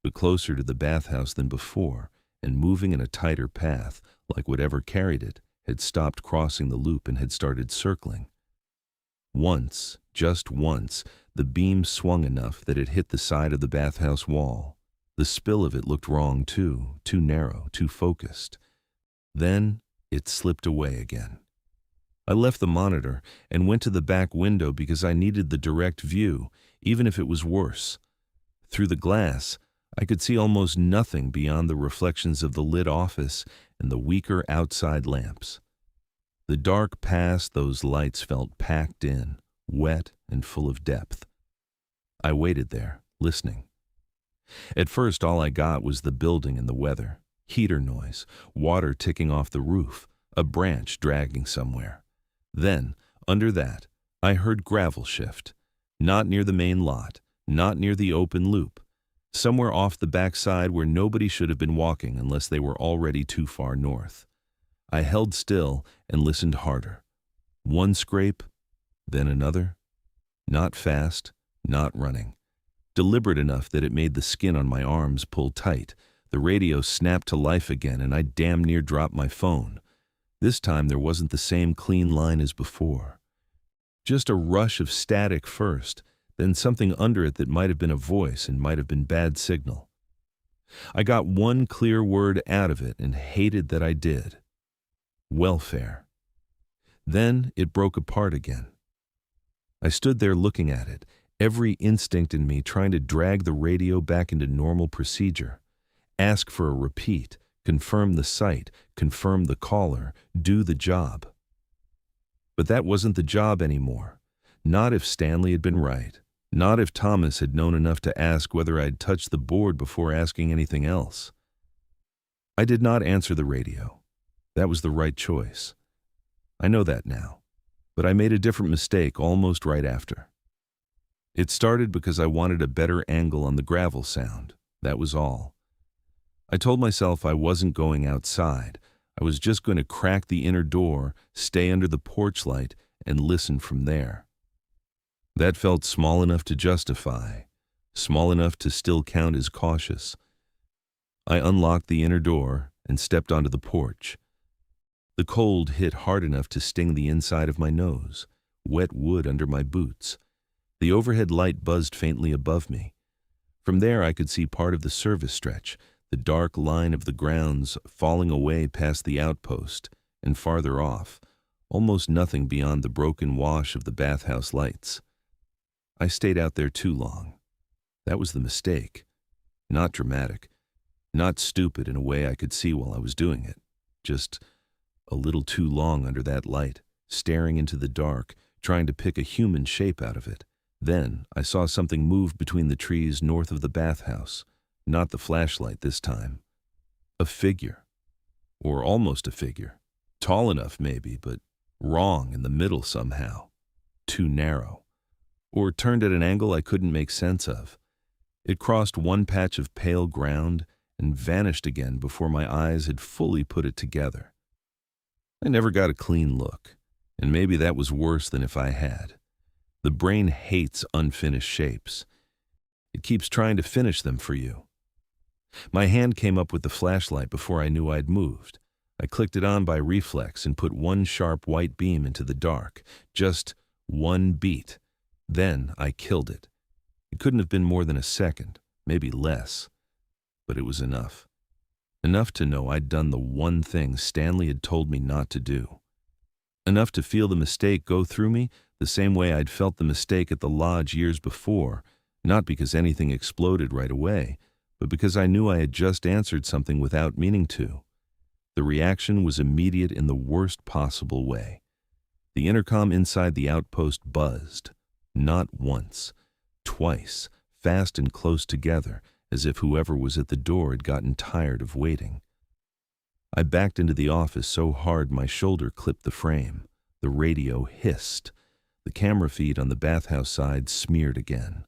But closer to the bathhouse than before, and moving in a tighter path, like whatever carried it had stopped crossing the loop and had started circling. Once, just once, the beam swung enough that it hit the side of the bathhouse wall. The spill of it looked wrong too narrow, too focused. Then it slipped away again. I left the monitor and went to the back window because I needed the direct view, even if it was worse. Through the glass, I could see almost nothing beyond the reflections of the lit office and the weaker outside lamps. The dark past those lights felt packed in, wet and full of depth. I waited there, listening. At first, all I got was the building and the weather, heater noise, water ticking off the roof, a branch dragging somewhere. Then, under that, I heard gravel shift. Not near the main lot, not near the open loop. Somewhere off the backside where nobody should have been walking unless they were already too far north. I held still and listened harder. One scrape, then another. Not fast, not running. Deliberate enough that it made the skin on my arms pull tight. The radio snapped to life again and I damn near dropped my phone. This time there wasn't the same clean line as before. Just a rush of static first, then something under it that might have been a voice and might have been bad signal. I got one clear word out of it and hated that I did. Welfare. Then it broke apart again. I stood there looking at it, every instinct in me trying to drag the radio back into normal procedure. Ask for a repeat, confirm the site, confirm the caller, do the job. But that wasn't the job anymore. Not if Stanley had been right. Not if Thomas had known enough to ask whether I'd touched the board before asking anything else. I did not answer the radio. That was the right choice. I know that now. But I made a different mistake almost right after. It started because I wanted a better angle on the gravel sound. That was all. I told myself I wasn't going outside. I was just going to crack the inner door, stay under the porch light, and listen from there. That felt small enough to justify, small enough to still count as cautious. I unlocked the inner door and stepped onto the porch. The cold hit hard enough to sting the inside of my nose, wet wood under my boots. The overhead light buzzed faintly above me. From there I could see part of the service stretch, the dark line of the grounds falling away past the outpost, and farther off, almost nothing beyond the broken wash of the bathhouse lights. I stayed out there too long. That was the mistake. Not dramatic, not stupid in a way I could see while I was doing it. Just a little too long under that light, staring into the dark, trying to pick a human shape out of it. Then I saw something move between the trees north of the bathhouse. Not the flashlight this time. A figure. Or almost a figure. Tall enough maybe, but wrong in the middle somehow. Too narrow. Or turned at an angle I couldn't make sense of. It crossed one patch of pale ground and vanished again before my eyes had fully put it together. I never got a clean look, and maybe that was worse than if I had. The brain hates unfinished shapes. It keeps trying to finish them for you. My hand came up with the flashlight before I knew I'd moved. I clicked it on by reflex and put one sharp white beam into the dark. Just one beat. Then I killed it. It couldn't have been more than a second, maybe less. But it was enough. Enough to know I'd done the one thing Stanley had told me not to do. Enough to feel the mistake go through me the same way I'd felt the mistake at the lodge years before, not because anything exploded right away, but because I knew I had just answered something without meaning to. The reaction was immediate in the worst possible way. The intercom inside the outpost buzzed. Not once, twice, fast and close together, as if whoever was at the door had gotten tired of waiting. I backed into the office so hard my shoulder clipped the frame. The radio hissed. The camera feed on the bathhouse side smeared again.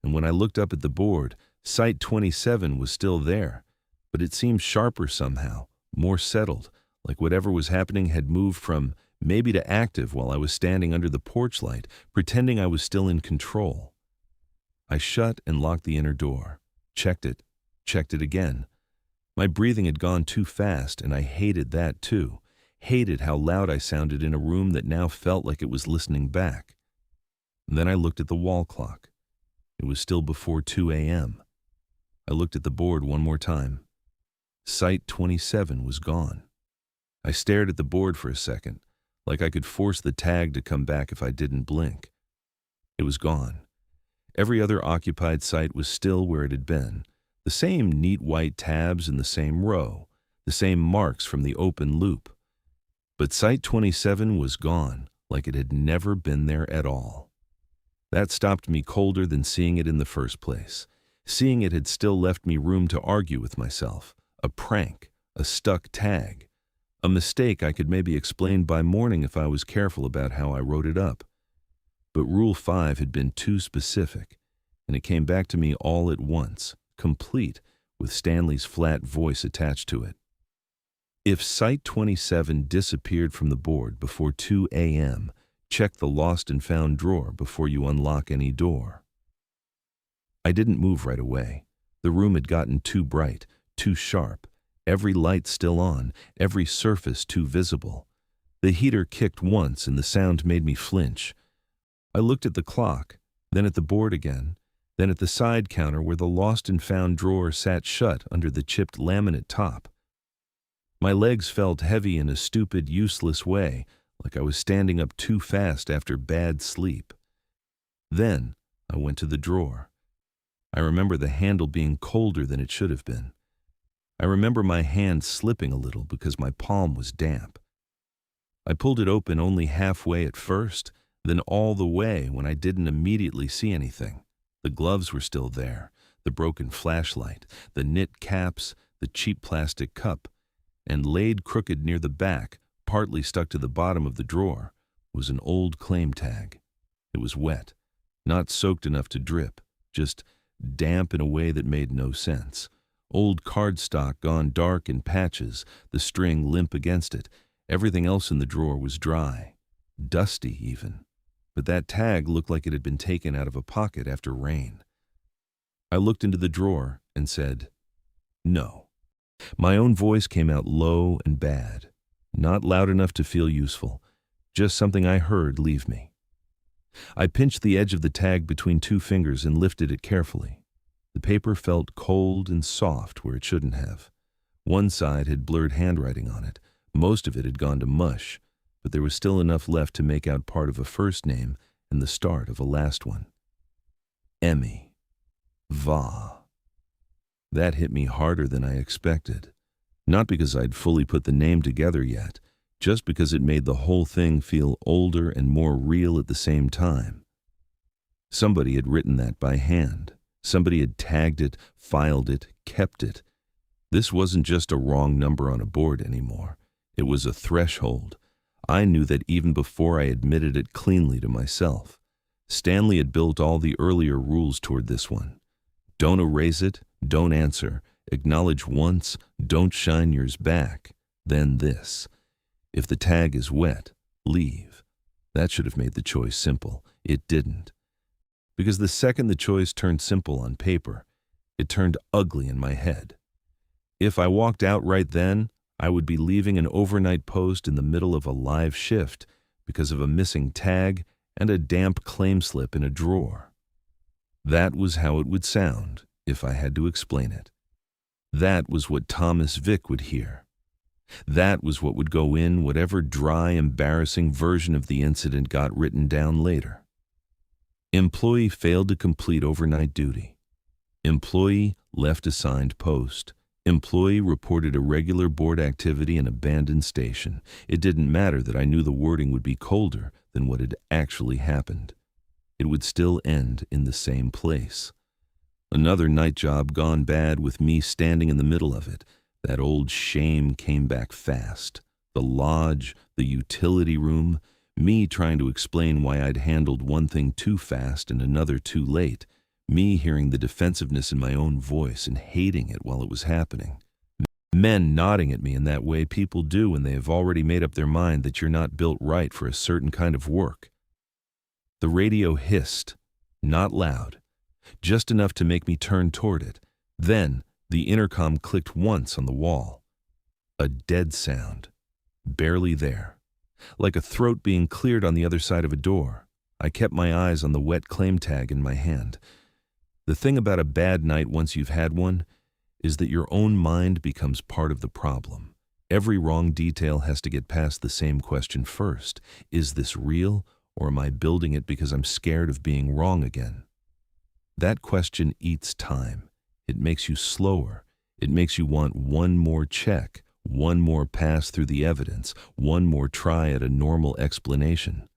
And when I looked up at the board, Site 27 was still there, but it seemed sharper somehow, more settled, like whatever was happening had moved from maybe to active while I was standing under the porch light, pretending I was still in control. I shut and locked the inner door, checked it again. My breathing had gone too fast, and I hated that too. Hated how loud I sounded in a room that now felt like it was listening back. And then I looked at the wall clock. It was still before 2 a.m. I looked at the board one more time. Site 27 was gone. I stared at the board for a second, like I could force the tag to come back if I didn't blink. It was gone. Every other occupied site was still where it had been. The same neat white tabs in the same row, the same marks from the open loop. But Site 27 was gone, like it had never been there at all. That stopped me colder than seeing it in the first place. Seeing it had still left me room to argue with myself. A prank, a stuck tag. A mistake I could maybe explain by morning if I was careful about how I wrote it up. But Rule 5 had been too specific, and it came back to me all at once, complete, with Stanley's flat voice attached to it. If Site 27 disappeared from the board before 2 a.m., check the lost and found drawer before you unlock any door. I didn't move right away. The room had gotten too bright, too sharp. every light still on, every surface too visible. The heater kicked once and the sound made me flinch. I looked at the clock, then at the board again, then at the side counter where the lost and found drawer sat shut under the chipped laminate top. My legs felt heavy in a stupid, useless way, like I was standing up too fast after bad sleep. Then I went to the drawer. I remember the handle being colder than it should have been. I remember my hand slipping a little because my palm was damp. I pulled it open only halfway at first, then all the way when I didn't immediately see anything. The gloves were still there, the broken flashlight, the knit caps, the cheap plastic cup, and laid crooked near the back, partly stuck to the bottom of the drawer, was an old claim tag. It was wet, not soaked enough to drip, just damp in a way that made no sense. Old cardstock gone dark in patches, the string limp against it. Everything else in the drawer was dry, dusty even. But that tag looked like it had been taken out of a pocket after rain. I looked into the drawer and said, "No." My own voice came out low and bad, not loud enough to feel useful, just something I heard leave me. I pinched the edge of the tag between two fingers and lifted it carefully. The paper felt cold and soft where it shouldn't have. One side had blurred handwriting on it. Most of it had gone to mush, but there was still enough left to make out part of a first name and the start of a last one. Emmy. Va. That hit me harder than I expected. Not because I'd fully put the name together yet, just because it made the whole thing feel older and more real at the same time. Somebody had written that by hand. Somebody had tagged it, filed it, kept it. This wasn't just a wrong number on a board anymore. It was a threshold. I knew that even before I admitted it cleanly to myself. Stanley had built all the earlier rules toward this one. Don't erase it, don't answer, acknowledge once, don't shine yours back, then this. If the tag is wet, leave. That should have made the choice simple. It didn't. Because the second the choice turned simple on paper, it turned ugly in my head. If I walked out right then, I would be leaving an overnight post in the middle of a live shift because of a missing tag and a damp claim slip in a drawer. That was how it would sound if I had to explain it. That was what Thomas Vick would hear. That was what would go in whatever dry, embarrassing version of the incident got written down later. Employee failed to complete overnight duty. Employee left assigned post. Employee reported irregular board activity in abandoned station. It didn't matter that I knew the wording would be colder than what had actually happened. It would still end in the same place. Another night job gone bad with me standing in the middle of it. That old shame came back fast. The lodge, the utility room, me trying to explain why I'd handled one thing too fast and another too late. Me hearing the defensiveness in my own voice and hating it while it was happening. Men nodding at me in that way people do when they have already made up their mind that you're not built right for a certain kind of work. The radio hissed, not loud, just enough to make me turn toward it. Then the intercom clicked once on the wall. A dead sound, barely there, like a throat being cleared on the other side of a door. I kept my eyes on the wet claim tag in my hand. The thing about a bad night once you've had one is that your own mind becomes part of the problem. Every wrong detail has to get past the same question first. Is this real, or am I building it because I'm scared of being wrong again? That question eats time. It makes you slower. It makes you want one more check, one more pass through the evidence, one more try at a normal explanation.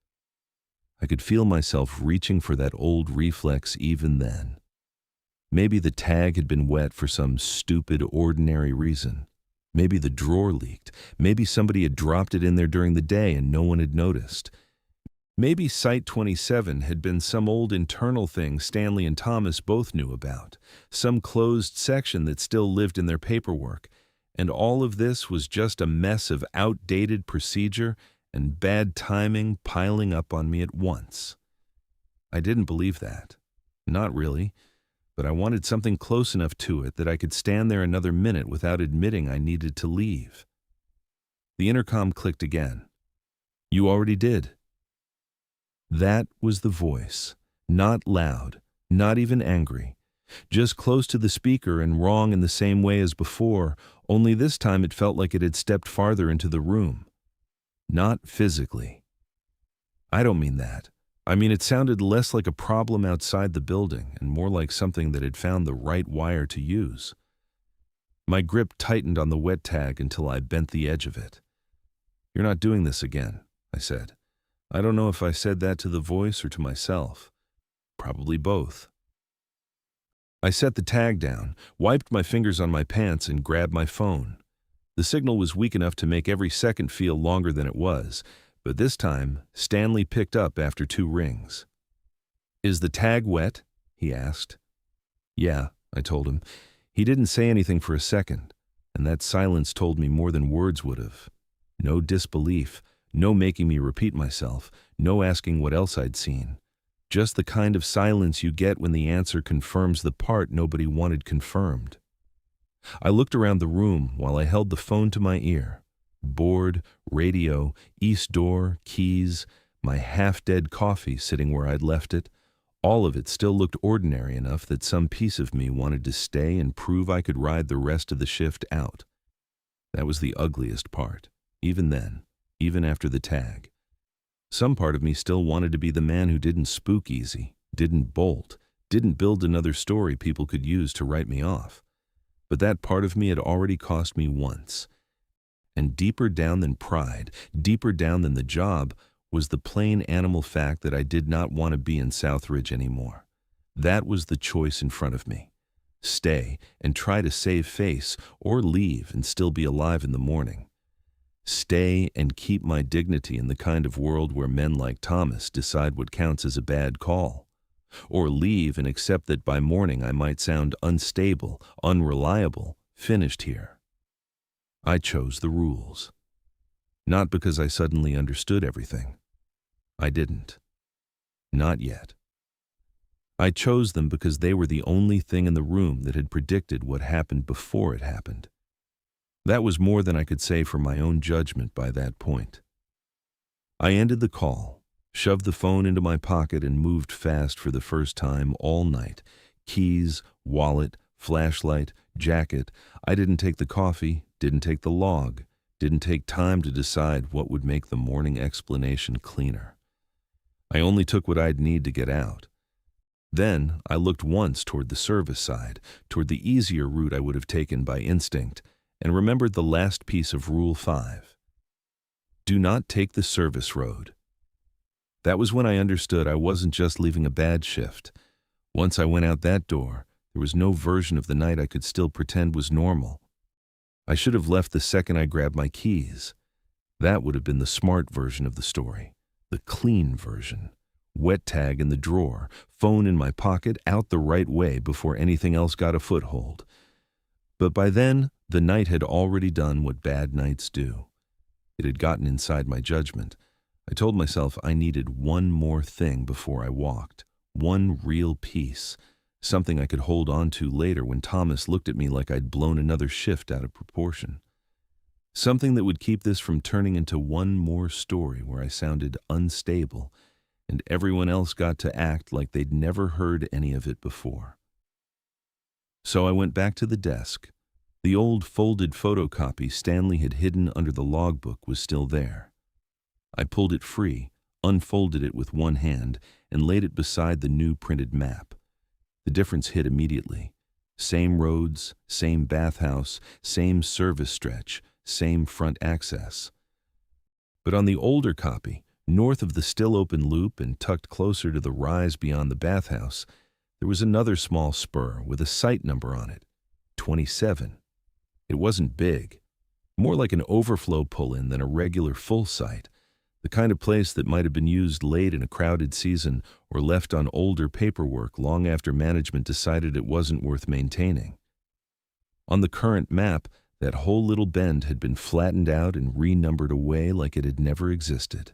I could feel myself reaching for that old reflex even then. Maybe the tag had been wet for some stupid, ordinary reason. Maybe the drawer leaked. Maybe somebody had dropped it in there during the day and no one had noticed. Maybe Site 27 had been some old internal thing Stanley and Thomas both knew about, some closed section that still lived in their paperwork, and all of this was just a mess of outdated procedure and bad timing piling up on me at once. I didn't believe that. Not really. but I wanted something close enough to it that I could stand there another minute without admitting I needed to leave. The intercom clicked again. "You already did." That was the voice. Not loud, not even angry. Just close to the speaker and wrong in the same way as before, only this time it felt like it had stepped farther into the room. Not physically. I don't mean that. I mean it sounded less like a problem outside the building and more like something that had found the right wire to use. My grip tightened on the wet tag until I bent the edge of it. "You're not doing this again," I said. I don't know if I said that to the voice or to myself. Probably both. I set the tag down, wiped my fingers on my pants, and grabbed my phone. The signal was weak enough to make every second feel longer than it was, but this time, Stanley picked up after 2 rings. "Is the tag wet?" he asked. "Yeah," I told him. He didn't say anything for a second, and that silence told me more than words would have. No disbelief, no making me repeat myself, no asking what else I'd seen. Just the kind of silence you get when the answer confirms the part nobody wanted confirmed. I looked around the room while I held the phone to my ear. Board, radio, east door, keys, my half-dead coffee sitting where I'd left it. All of it still looked ordinary enough that some piece of me wanted to stay and prove I could ride the rest of the shift out. That was the ugliest part, even then, even after the tag. Some part of me still wanted to be the man who didn't spook easy, didn't bolt, didn't build another story people could use to write me off. But that part of me had already cost me once. And deeper down than pride, deeper down than the job, was the plain animal fact that I did not want to be in Southridge anymore. That was the choice in front of me. Stay and try to save face, or leave and still be alive in the morning. Stay and keep my dignity in the kind of world where men like Thomas decide what counts as a bad call. Or leave and accept that by morning I might sound unstable, unreliable, finished here. I chose the rules. Not because I suddenly understood everything. I didn't. Not yet. I chose them because they were the only thing in the room that had predicted what happened before it happened. That was more than I could say for my own judgment by that point. I ended the call, shoved the phone into my pocket, and moved fast for the first time all night. Keys, wallet, flashlight, jacket. I didn't take the coffee, didn't take the log, didn't take time to decide what would make the morning explanation cleaner. I only took what I'd need to get out. Then I looked once toward the service side, toward the easier route I would have taken by instinct, and remembered the last piece of Rule 5. Do not take the service road. That was when I understood I wasn't just leaving a bad shift. Once I went out that door, there was no version of the night I could still pretend was normal. I should have left the second I grabbed my keys. That would have been the smart version of the story, the clean version. Wet tag in the drawer, phone in my pocket, out the right way before anything else got a foothold. But by then, the night had already done what bad nights do. It had gotten inside my judgment. I told myself I needed one more thing before I walked, one real piece, something I could hold on to later when Thomas looked at me like I'd blown another shift out of proportion. Something that would keep this from turning into one more story where I sounded unstable, and everyone else got to act like they'd never heard any of it before. So I went back to the desk. The old folded photocopy Stanley had hidden under the logbook was still there. I pulled it free, unfolded it with one hand, and laid it beside the new printed map. The difference hit immediately. Same roads, same bathhouse, same service stretch, same front access. But on the older copy, north of the still-open loop and tucked closer to the rise beyond the bathhouse, there was another small spur with a site number on it, 27. It wasn't big, more like an overflow pull-in than a regular full site, the kind of place that might have been used late in a crowded season or left on older paperwork long after management decided it wasn't worth maintaining. On the current map, that whole little bend had been flattened out and renumbered away like it had never existed.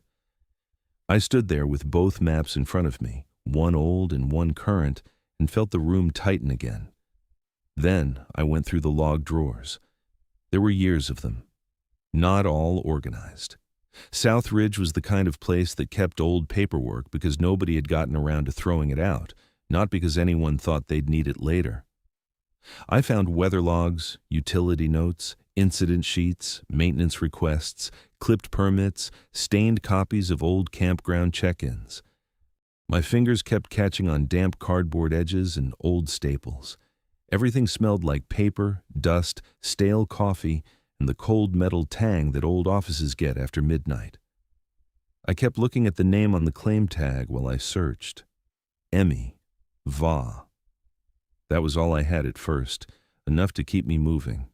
I stood there with both maps in front of me, one old and one current, and felt the room tighten again. Then I went through the log drawers. There were years of them, not all organized. South Ridge was the kind of place that kept old paperwork because nobody had gotten around to throwing it out, not because anyone thought they'd need it later. I found weather logs, utility notes, incident sheets, maintenance requests, clipped permits, stained copies of old campground check-ins. My fingers kept catching on damp cardboard edges and old staples. Everything smelled like paper, dust, stale coffee, and the cold metal tang that old offices get after midnight. I kept looking at the name on the claim tag while I searched. Emmy. Va. That was all I had at first, enough to keep me moving.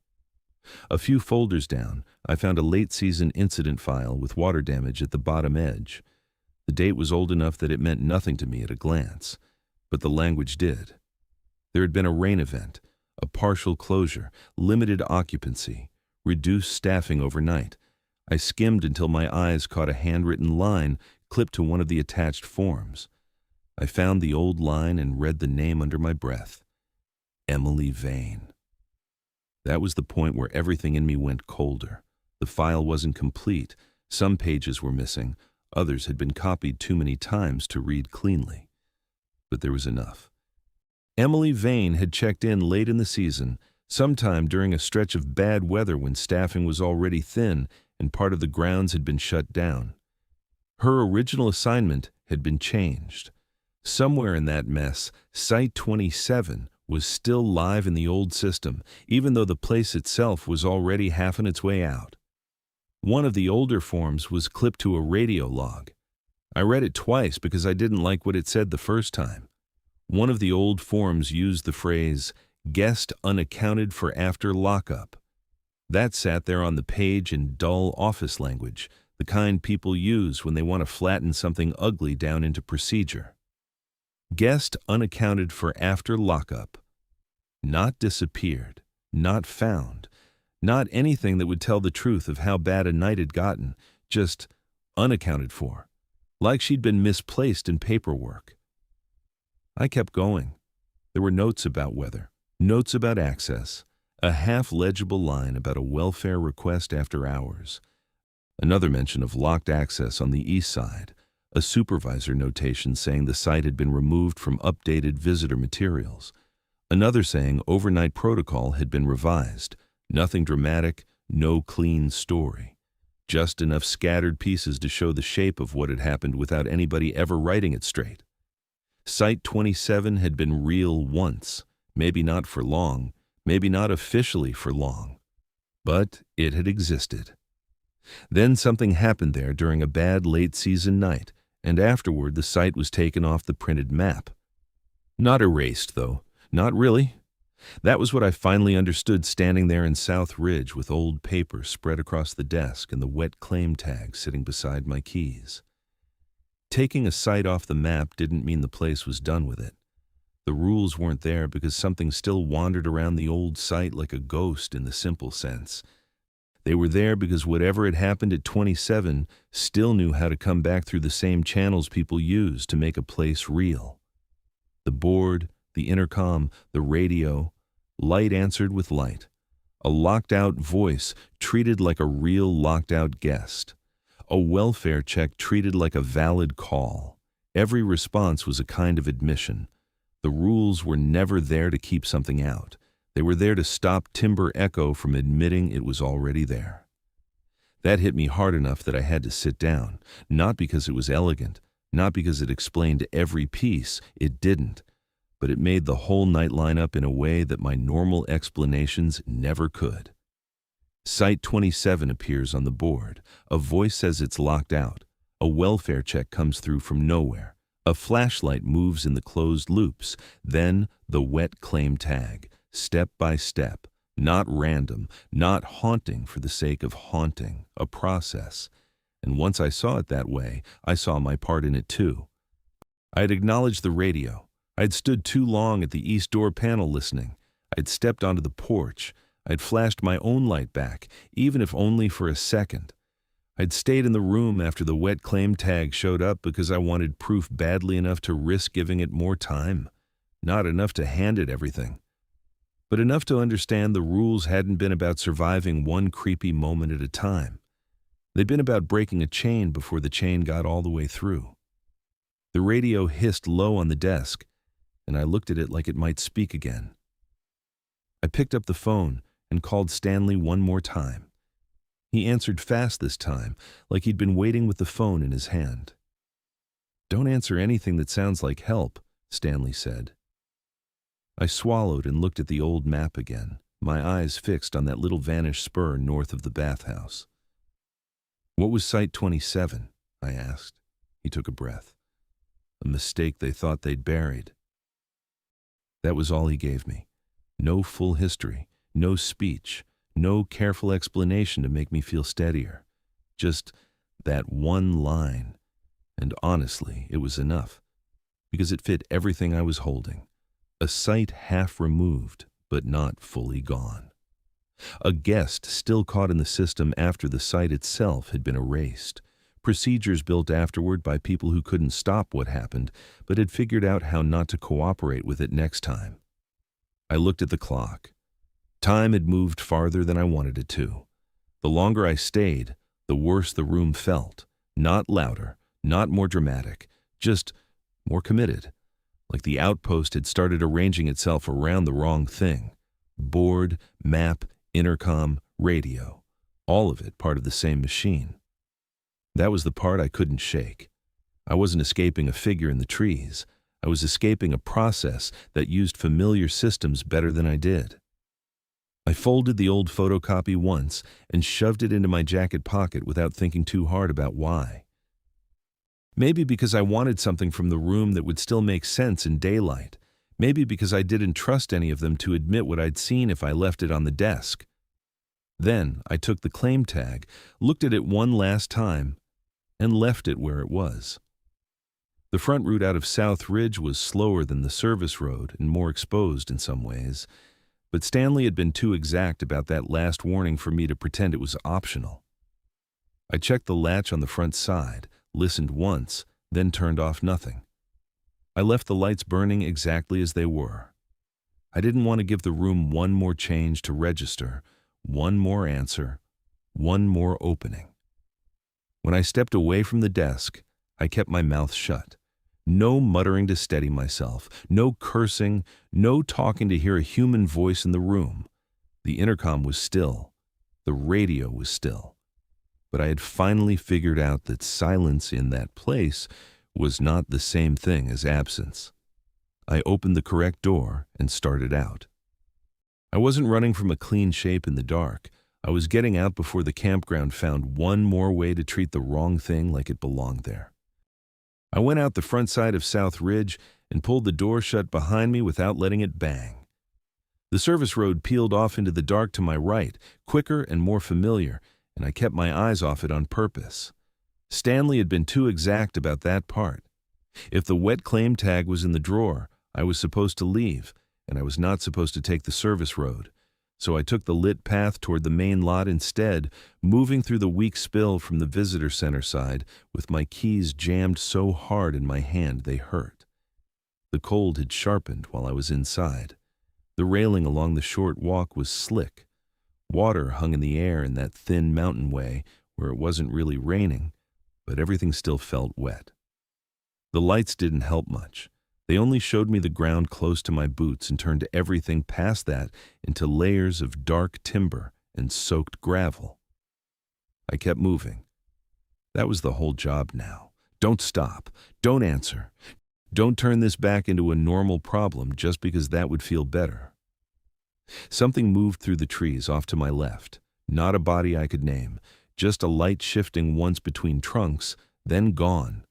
A few folders down, I found a late-season incident file with water damage at the bottom edge. The date was old enough that it meant nothing to me at a glance, but the language did. There had been a rain event, a partial closure, limited occupancy, reduced staffing overnight. I skimmed until my eyes caught a handwritten line clipped to one of the attached forms. I found the old line and read the name under my breath. Emily Vane. That was the point where everything in me went colder. The file wasn't complete. Some pages were missing. Others had been copied too many times to read cleanly. But there was enough. Emily Vane had checked in late in the season, sometime during a stretch of bad weather when staffing was already thin and part of the grounds had been shut down. Her original assignment had been changed. Somewhere in that mess, Site 27 was still live in the old system, even though the place itself was already half on its way out. One of the older forms was clipped to a radio log. I read it twice because I didn't like what it said the first time. One of the old forms used the phrase, "guest unaccounted for after lockup." That sat there on the page in dull office language, the kind people use when they want to flatten something ugly down into procedure. Guest unaccounted for after lockup. Not disappeared, not found, not anything that would tell the truth of how bad a night had gotten, just unaccounted for, like she'd been misplaced in paperwork. I kept going. There were notes about weather, notes about access, a half-legible line about a welfare request after hours, another mention of locked access on the east side, a supervisor notation saying the site had been removed from updated visitor materials, another saying overnight protocol had been revised, nothing dramatic, no clean story, just enough scattered pieces to show the shape of what had happened without anybody ever writing it straight. Site 27 had been real once, maybe not for long, maybe not officially for long, but it had existed. Then something happened there during a bad late-season night, and afterward the site was taken off the printed map. Not erased, though. Not really. That was what I finally understood standing there in South Ridge with old paper spread across the desk and the wet claim tag sitting beside my keys. Taking a site off the map didn't mean the place was done with it. The rules weren't there because something still wandered around the old site like a ghost in the simple sense. They were there because whatever had happened at 27 still knew how to come back through the same channels people use to make a place real. The board, the intercom, the radio, light answered with light. A locked-out voice treated like a real locked-out guest. A welfare check treated like a valid call. Every response was a kind of admission. The rules were never there to keep something out. They were there to stop Timber Echo from admitting it was already there. That hit me hard enough that I had to sit down, not because it was elegant, not because it explained every piece, it didn't, but it made the whole night line up in a way that my normal explanations never could. Site 27 appears on the board. A voice says it's locked out. A welfare check comes through from nowhere. A flashlight moves in the closed loops. Then the wet claim tag. Step by step, not random, not haunting for the sake of haunting, a process. And once I saw it that way, I saw my part in it too. I had acknowledged the radio. I had stood too long at the east door panel listening. I had stepped onto the porch. I had flashed my own light back, even if only for a second. I'd stayed in the room after the wet claim tag showed up because I wanted proof badly enough to risk giving it more time. Not enough to hand it everything, but enough to understand the rules hadn't been about surviving one creepy moment at a time. They'd been about breaking a chain before the chain got all the way through. The radio hissed low on the desk, and I looked at it like it might speak again. I picked up the phone and called Stanley one more time. He answered fast this time, like he'd been waiting with the phone in his hand. "Don't answer anything that sounds like help," Stanley said. I swallowed and looked at the old map again, my eyes fixed on that little vanished spur north of the bathhouse. "What was Site 27? I asked. He took a breath. "A mistake they thought they'd buried." That was all he gave me. No full history, no speech, no careful explanation to make me feel steadier. Just that one line. And honestly, it was enough, because it fit everything I was holding. A site half removed, but not fully gone. A guest still caught in the system after the site itself had been erased. Procedures built afterward by people who couldn't stop what happened, but had figured out how not to cooperate with it next time. I looked at the clock. Time had moved farther than I wanted it to. The longer I stayed, the worse the room felt. Not louder, not more dramatic, just more committed. Like the outpost had started arranging itself around the wrong thing. Board, map, intercom, radio. All of it part of the same machine. That was the part I couldn't shake. I wasn't escaping a figure in the trees. I was escaping a process that used familiar systems better than I did. I folded the old photocopy once and shoved it into my jacket pocket without thinking too hard about why. Maybe because I wanted something from the room that would still make sense in daylight. Maybe because I didn't trust any of them to admit what I'd seen if I left it on the desk. Then I took the claim tag, looked at it one last time, and left it where it was. The front route out of South Ridge was slower than the service road and more exposed in some ways, but Stanley had been too exact about that last warning for me to pretend it was optional. I checked the latch on the front side, listened once, then turned off nothing. I left the lights burning exactly as they were. I didn't want to give the room one more change to register, one more answer, one more opening. When I stepped away from the desk, I kept my mouth shut. No muttering to steady myself, no cursing, no talking to hear a human voice in the room. The intercom was still. The radio was still. But I had finally figured out that silence in that place was not the same thing as absence. I opened the correct door and started out. I wasn't running from a clean shape in the dark. I was getting out before the campground found one more way to treat the wrong thing like it belonged there. I went out the front side of South Ridge and pulled the door shut behind me without letting it bang. The service road peeled off into the dark to my right, quicker and more familiar, and I kept my eyes off it on purpose. Stanley had been too exact about that part. If the wet claim tag was in the drawer, I was supposed to leave, and I was not supposed to take the service road. So I took the lit path toward the main lot instead, moving through the weak spill from the visitor center side with my keys jammed so hard in my hand they hurt. The cold had sharpened while I was inside. The railing along the short walk was slick. Water hung in the air in that thin mountain way where it wasn't really raining, but everything still felt wet. The lights didn't help much. They only showed me the ground close to my boots and turned everything past that into layers of dark timber and soaked gravel. I kept moving. That was the whole job now. Don't stop. Don't answer. Don't turn this back into a normal problem just because that would feel better. Something moved through the trees off to my left. Not a body I could name, just a light shifting once between trunks, then gone.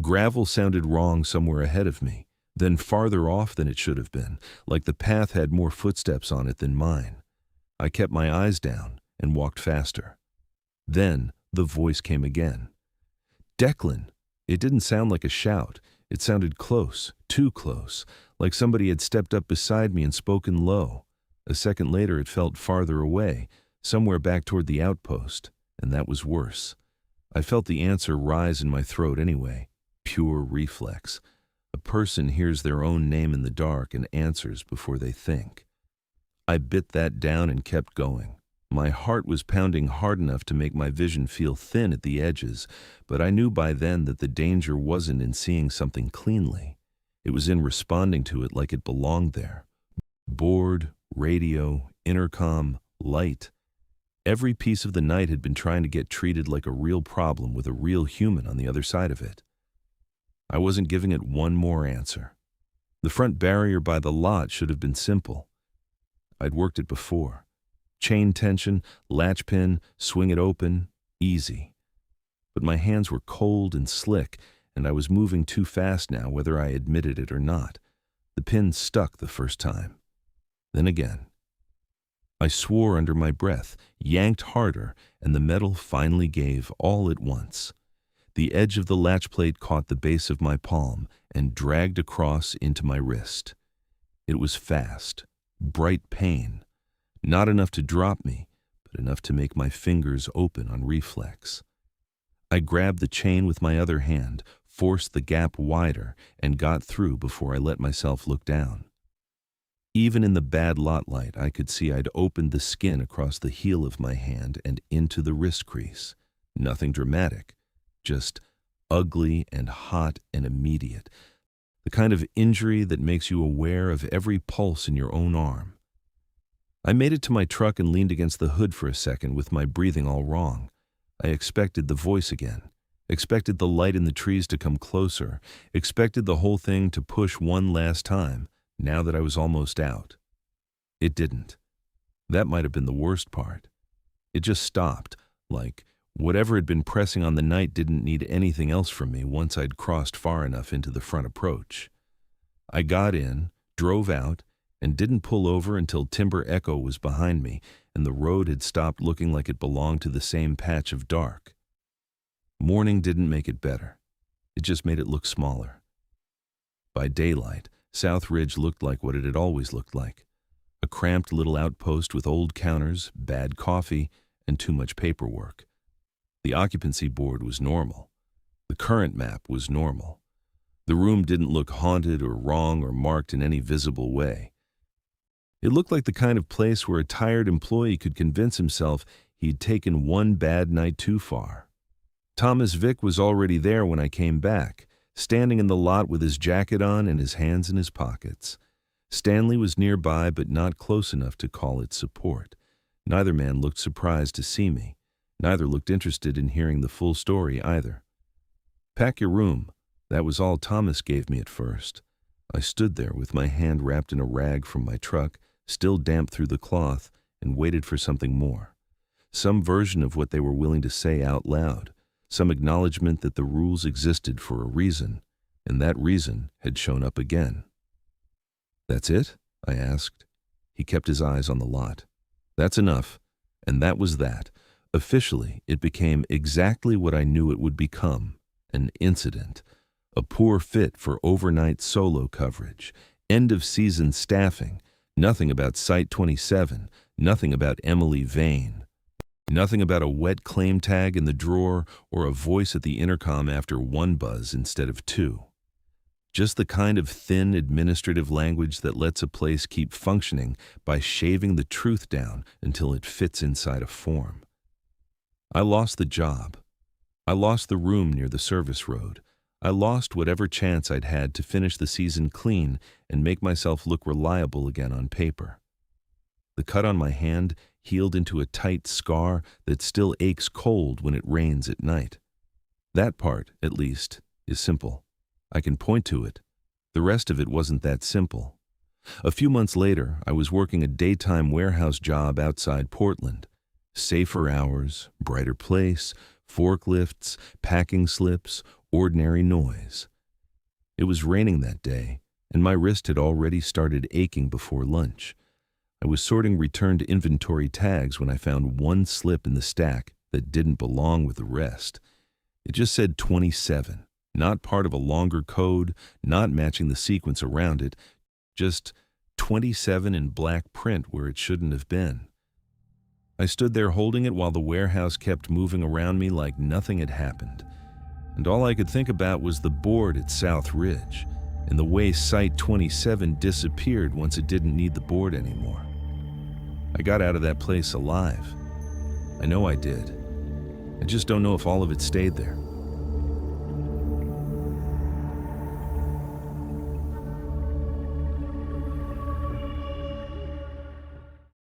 Gravel sounded wrong somewhere ahead of me, then farther off than it should have been, like the path had more footsteps on it than mine. I kept my eyes down and walked faster. Then the voice came again. Declan! It didn't sound like a shout. It sounded close, too close, like somebody had stepped up beside me and spoken low. A second later it felt farther away, somewhere back toward the outpost, and that was worse. I felt the answer rise in my throat anyway. Pure reflex. A person hears their own name in the dark and answers before they think. I bit that down and kept going. My heart was pounding hard enough to make my vision feel thin at the edges, but I knew by then that the danger wasn't in seeing something cleanly. It was in responding to it like it belonged there. Board, radio, intercom, light. Every piece of the night had been trying to get treated like a real problem with a real human on the other side of it. I wasn't giving it one more answer. The front barrier by the lot should have been simple. I'd worked it before. Chain tension, latch pin, swing it open, easy. But my hands were cold and slick, and I was moving too fast now, whether I admitted it or not. The pin stuck the first time. Then again. I swore under my breath, yanked harder, and the metal finally gave all at once. The edge of the latch plate caught the base of my palm and dragged across into my wrist. It was fast, bright pain. Not enough to drop me, but enough to make my fingers open on reflex. I grabbed the chain with my other hand, forced the gap wider, and got through before I let myself look down. Even in the bad lot light, I could see I'd opened the skin across the heel of my hand and into the wrist crease. Nothing dramatic, just ugly and hot and immediate. The kind of injury that makes you aware of every pulse in your own arm. I made it to my truck and leaned against the hood for a second with my breathing all wrong. I expected the voice again, expected the light in the trees to come closer, expected the whole thing to push one last time, now that I was almost out. It didn't. That might have been the worst part. It just stopped, like whatever had been pressing on the night didn't need anything else from me once I'd crossed far enough into the front approach. I got in, drove out, and didn't pull over until Timber Echo was behind me and the road had stopped looking like it belonged to the same patch of dark. Morning didn't make it better. It just made it look smaller. By daylight, South Ridge looked like what it had always looked like. A cramped little outpost with old counters, bad coffee, and too much paperwork. The occupancy board was normal. The current map was normal. The room didn't look haunted or wrong or marked in any visible way. It looked like the kind of place where a tired employee could convince himself he'd taken one bad night too far. Thomas Vick was already there when I came back, standing in the lot with his jacket on and his hands in his pockets. Stanley was nearby, but not close enough to call it support. Neither man looked surprised to see me. Neither looked interested in hearing the full story either. "Pack your room." That was all Thomas gave me at first. I stood there with my hand wrapped in a rag from my truck, still damp through the cloth, and waited for something more. Some version of what they were willing to say out loud. Some acknowledgement that the rules existed for a reason, and that reason had shown up again. "That's it?" I asked. He kept his eyes on the lot. "That's enough." And that was that. Officially, it became exactly what I knew it would become, an incident. A poor fit for overnight solo coverage, end-of-season staffing, nothing about Site 27, nothing about Emily Vane, nothing about a wet claim tag in the drawer or a voice at the intercom after one buzz instead of two. Just the kind of thin administrative language that lets a place keep functioning by shaving the truth down until it fits inside a form. I lost the job. I lost the room near the service road. I lost whatever chance I'd had to finish the season clean and make myself look reliable again on paper. The cut on my hand healed into a tight scar that still aches cold when it rains at night. That part, at least, is simple. I can point to it. The rest of it wasn't that simple. A few months later, I was working a daytime warehouse job outside Portland. Safer hours, brighter place, forklifts, packing slips, ordinary noise. It was raining that day, and my wrist had already started aching before lunch. I was sorting returned inventory tags when I found one slip in the stack that didn't belong with the rest. It just said 27, not part of a longer code, not matching the sequence around it, just 27 in black print where it shouldn't have been. I stood there holding it while the warehouse kept moving around me like nothing had happened. And all I could think about was the board at South Ridge. and the way Site 27 disappeared once it didn't need the board anymore. I got out of that place alive. I know I did. I just don't know if all of it stayed there.